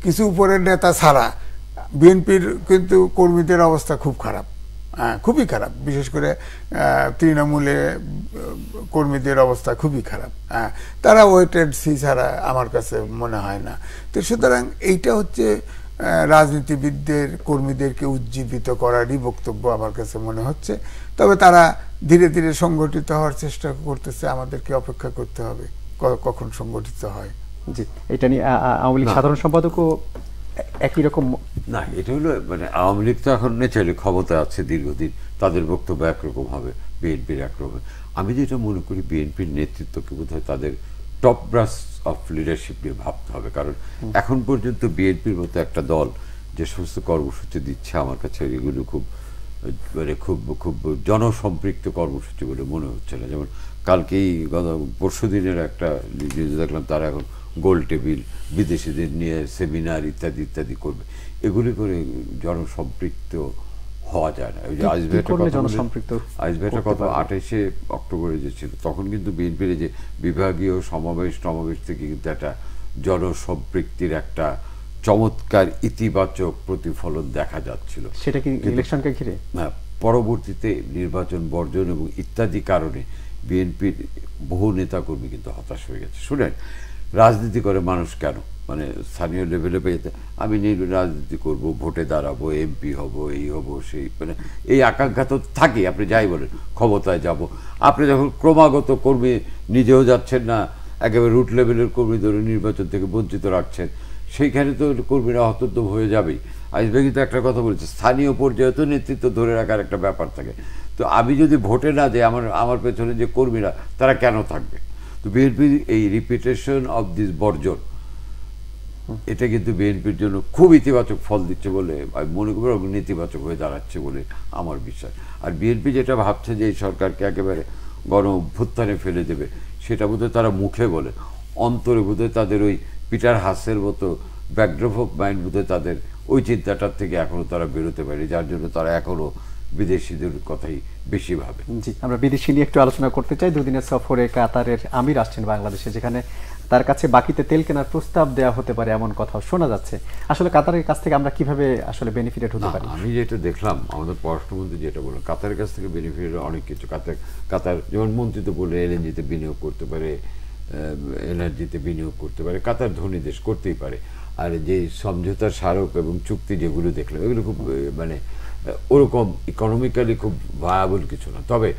কিছু উপরের নেতা ছাড়া বিএনপির কিন্তু কর্মীদের অবস্থা খুব খারাপ, খুবই খারাপ। বিশেষ করে তৃণমূলে কর্মীদের অবস্থা খুবই খারাপ। তারা ওয়েটেড সি ছাড়া আমার কাছে মনে হয় না। তো সুতরাং এইটা হচ্ছে রাজনীতিবিদদের কর্মীদেরকে উজ্জীবিত করারই বক্তব্য আমার কাছে মনে হচ্ছে। তবে তারা ধীরে ধীরে সংগঠিত হওয়ার চেষ্টা করতেছে, আমাদেরকে অপেক্ষা করতে হবে কখন সংগঠিত হয়। জি, এটা নিয়ে আওয়ামী লীগ সাধারণ সম্পাদকও একই রকম। না, এটা হলো মানে আওয়ামী লীগ তো এখন নেচারালি ক্ষমতা আছে দীর্ঘদিন, তাদের বক্তব্য একরকম হবে, বিএনপির একরকম। আমি যেটা মনে করি বিএনপির নেতৃত্বকে বোধহয় তাদের টপ ব্রাস অফ লিডারশিপ নিয়ে ভাবতে হবে। কারণ এখন পর্যন্ত বিএনপির মতো একটা দল যে সমস্ত কর্মসূচি দিচ্ছে, আমার কাছে এগুলো খুব মানে খুব খুব জনসম্পৃক্ত কর্মসূচি বলে মনে হচ্ছে না। যেমন কালকেই পরশু দিনের একটা নিউজ দেখলাম, তারা এখন গোল টেবিল, বিদেশিদের নিয়ে সেমিনার ইত্যাদি ইত্যাদি করবে। এগুলি করে জনসম্পৃক্ত হওয়া যায় না। ওই যে আইসবেটা কত 28শে অক্টোবরে যে ছিল, তখন কিন্তু বিএনপির যে বিভাগীয় সমাবেশ থেকে কিন্তু একটা জনসম্পৃক্তির একটা চমৎকার ইতিবাচক প্রতিফলন দেখা যাচ্ছিল। সেটা কি ইলেকশনকে ঘিরে? হ্যাঁ, পরবর্তীতে নির্বাচন বর্জন এবং ইত্যাদি কারণে বিএনপির বহু নেতাকর্মী কিন্তু হতাশ হয়ে গেছে। শুনেন, রাজনীতি করে মানুষ কেন? মানে স্থানীয় লেভেলে পেয়েছে আমি রাজনীতি করব, ভোটে দাঁড়াবো, এমপি হব, এই হব, সেই, মানে এই আকাঙ্ক্ষা তো থাকে। আপনি যাই বলেন, ক্ষমতায় যাব। আপনি যখন ক্রমাগত কর্মী নিজেও যাচ্ছেন না, একেবারে রুট লেভেলের কর্মী ধরে নির্বাচন থেকে বঞ্চিত রাখছেন, সেইখানে তো কর্মীরা হতোদ্যম হয়ে যাবেই। আইসবে কিন্তু একটা কথা বলেছে, স্থানীয় পর্যায়ে তো নেতৃত্ব ধরে রাখার একটা ব্যাপার থাকে। তো আমি যদি ভোটে না যাই, আমার পেছনে যে কর্মীরা তারা কেন থাকবে? তো বিএনপির এই রিপিটেশন অফ দিস বর্জন, এটা কিন্তু বিএনপির জন্য খুব ইতিবাচক ফল দিচ্ছে বলে আমি মনে করি, নেতিবাচক হয়ে দাঁড়াচ্ছে বলে আমার বিশ্বাস। আর বিএনপি যেটা ভাবছে যে এই সরকারকে একেবারে গণ অভ্যুত্থানে ফেলে দেবে, সেটা বোধহয় তারা মুখে বলে, অন্তরে বোধহয় তাদের ওই পিটার হাসের মতো ব্যাকড্রপ অফ মাইন্ড বোধহয় তাদের ওই চিন্তাটার থেকে এখনো তারা বেরোতে পারে, যার জন্য তারা এখনো বিদেশিদের কথাই বেশি ভাবে। জি, আমরা বিদেশি নিয়ে একটু আলোচনা করতে চাই। দুদিনের সফরে কাতারের আমির আসছেন বাংলাদেশে, যেখানে তার কাছে বাকিতে তেল কেনার প্রস্তাব দেওয়া হতে পারে এমন কথাও শোনা যাচ্ছে। আসলে কাতারের কাছ থেকে আমরা কিভাবে আসলে বেনিফিটেড হতে পারি? আমি যেটা দেখলাম, আমাদের পররাষ্ট্রমন্ত্রী যেটা বললেন, কাতারের কাছ থেকে বেনিফিটেড অনেক কিছু। কাতার যেমন মন্ত্রী তো বলে এলএনজিতে বিনিয়োগ করতে পারে, এনার্জিতে বিনিয়োগ করতে পারে, কাতার ধনী দেশ করতেই পারে। আর যে সমঝোতার স্মারক এবং চুক্তি যেগুলো দেখলাম, এগুলো খুব মানে ওরকম ইকোনমিক্যালি খুব ভায়াবল কিছু না। তবে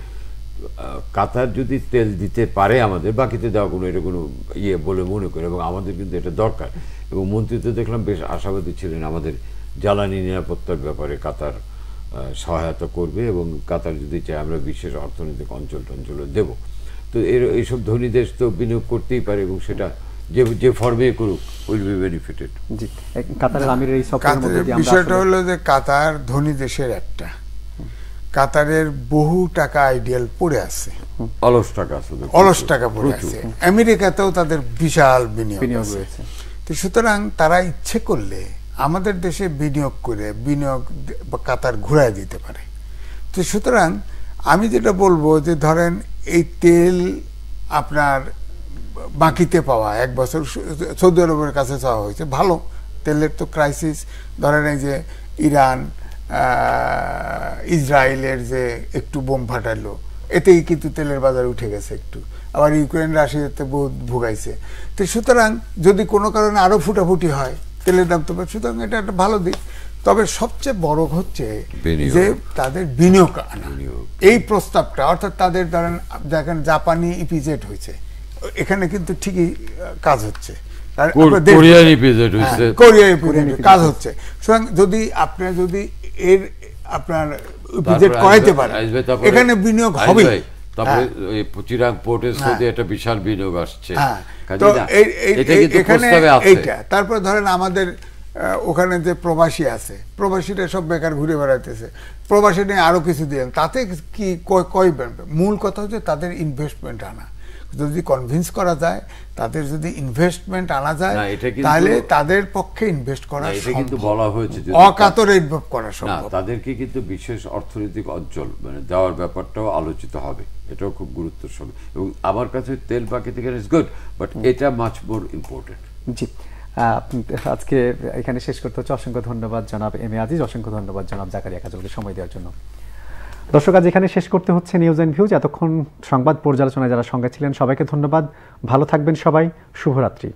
কাতার যদি তেল দিতে পারে আমাদের, বাকিতে দেওয়া কোনো এটা কোনো ইয়ে বলে মনে করে, এবং আমাদের কিন্তু এটা দরকার। এবং মন্ত্রী তো দেখলাম বেশ আশাবাদী ছিলেন, আমাদের জ্বালানি নিরাপত্তার ব্যাপারে কাতার সহায়তা করবে, এবং কাতার যদি চায় আমরা বিশেষ অর্থনৈতিক অঞ্চলে দেব। তো এইসব ধনী দেশ তো বিনিয়োগ করতেই পারে, এবং সেটা যে ফর্মে করুক উইল বি বেনিফিটেড। জি, কাতারের আমিরের এই সফরের মধ্যে দিয়ে বিষয়টা হলো যে কাতার ধনী দেশের একটা, কাতারের বহু টাকা আইডিয়াল পড়ে আছে, অলস টাকা পড়ে আছে। আমেরিকাতেও তাদের বিশাল বিনিয়োগ রয়েছে। তো সুতরাং তারা ইচ্ছে করলে আমাদের দেশে বিনিয়োগ করে কাতার ঘুরায় দিতে পারে। তো সুতরাং আমি যেটা বলবো যে ধরেন এই তেল আপনার বাকিতে পাওয়া 1 বছর সৌদি আরবের কাছে চাওয়া হয়েছে, ভালো, তেলের তো ক্রাইসিস। ধরেন এই যে ইরান ইসরায়েলের যে একটু বোম ফাটালো, এতেই কিন্তু তেলের বাজার উঠে গেছে একটু, আবার ইউক্রেন রাশিয়াতে বহুত ভুগাইছে। তো সুতরাং যদি কোনো কারণে আরো ফুটাফুটি হয়, তেলের দাম তো, সুতরাং এটা একটা ভালো দিক। তবে সবচেয়ে বড় হচ্ছে যে তাদের বিনিয়োগ আনা, এই প্রস্তাবটা, অর্থাৎ তাদের ধরেন দেখেন জাপানি ইপিজেড হয়েছে, এখানে কিন্তু ঠিকই কাজ হচ্ছে, কাজ হচ্ছে। সুতরাং যদি আপনার যদি এর আপনার ইপিজেড করাইতে পারে, এখানে বিনিয়োগ হবে। তারপরে চিরাং পোর্টের সাথে একটা বিশাল বিনিয়োগ আসছে, এখানে এইটা। তারপর ধরেন আমাদের ওখানে যে প্রবাসী আছে, প্রবাসীরা সব বেকার ঘুরে বেড়াইতেছে, প্রবাসী নিয়ে আরো কিছু দিয়ে, তাতে কি মূল কথা হচ্ছে তাদের ইনভেস্টমেন্ট আনা। যদি কনভিন্স করা যায়, তাদের যদি ইনভেস্টমেন্ট আনা যায়, তাহলে তাদের পক্ষে ইনভেস্ট করা কিন্তু বলা হয়েছে অকাতরে ইনভেস্ট করা সম্ভব। তাদেরকে কিন্তু বিশেষ অর্থনৈতিক অঞ্চল মানে দেওয়ার ব্যাপারটাও আলোচিত হবে, এটাও খুব গুরুত্বের সঙ্গে। এবং আমার কাছে তেল বাকি থেকে ইজ গুড, বাট এটা মাচ মোর ইম্পর্টেন্ট। জি, আজকে এখানে শেষ করতে হচ্ছে। অসংখ্য ধন্যবাদ জনাব এম এ আজিজ, অসংখ্য ধন্যবাদ জনাব জাকারিয়া কাজলকে সময় দেওয়ার জন্য। দর্শক, আজ এখানে শেষ করতে হচ্ছে নিউজ অ্যান্ড ভিউজ। এতক্ষণ সংবাদ পর্যালোচনায় যারা সঙ্গে ছিলেন সবাইকে ধন্যবাদ। ভালো থাকবেন সবাই, শুভরাত্রি।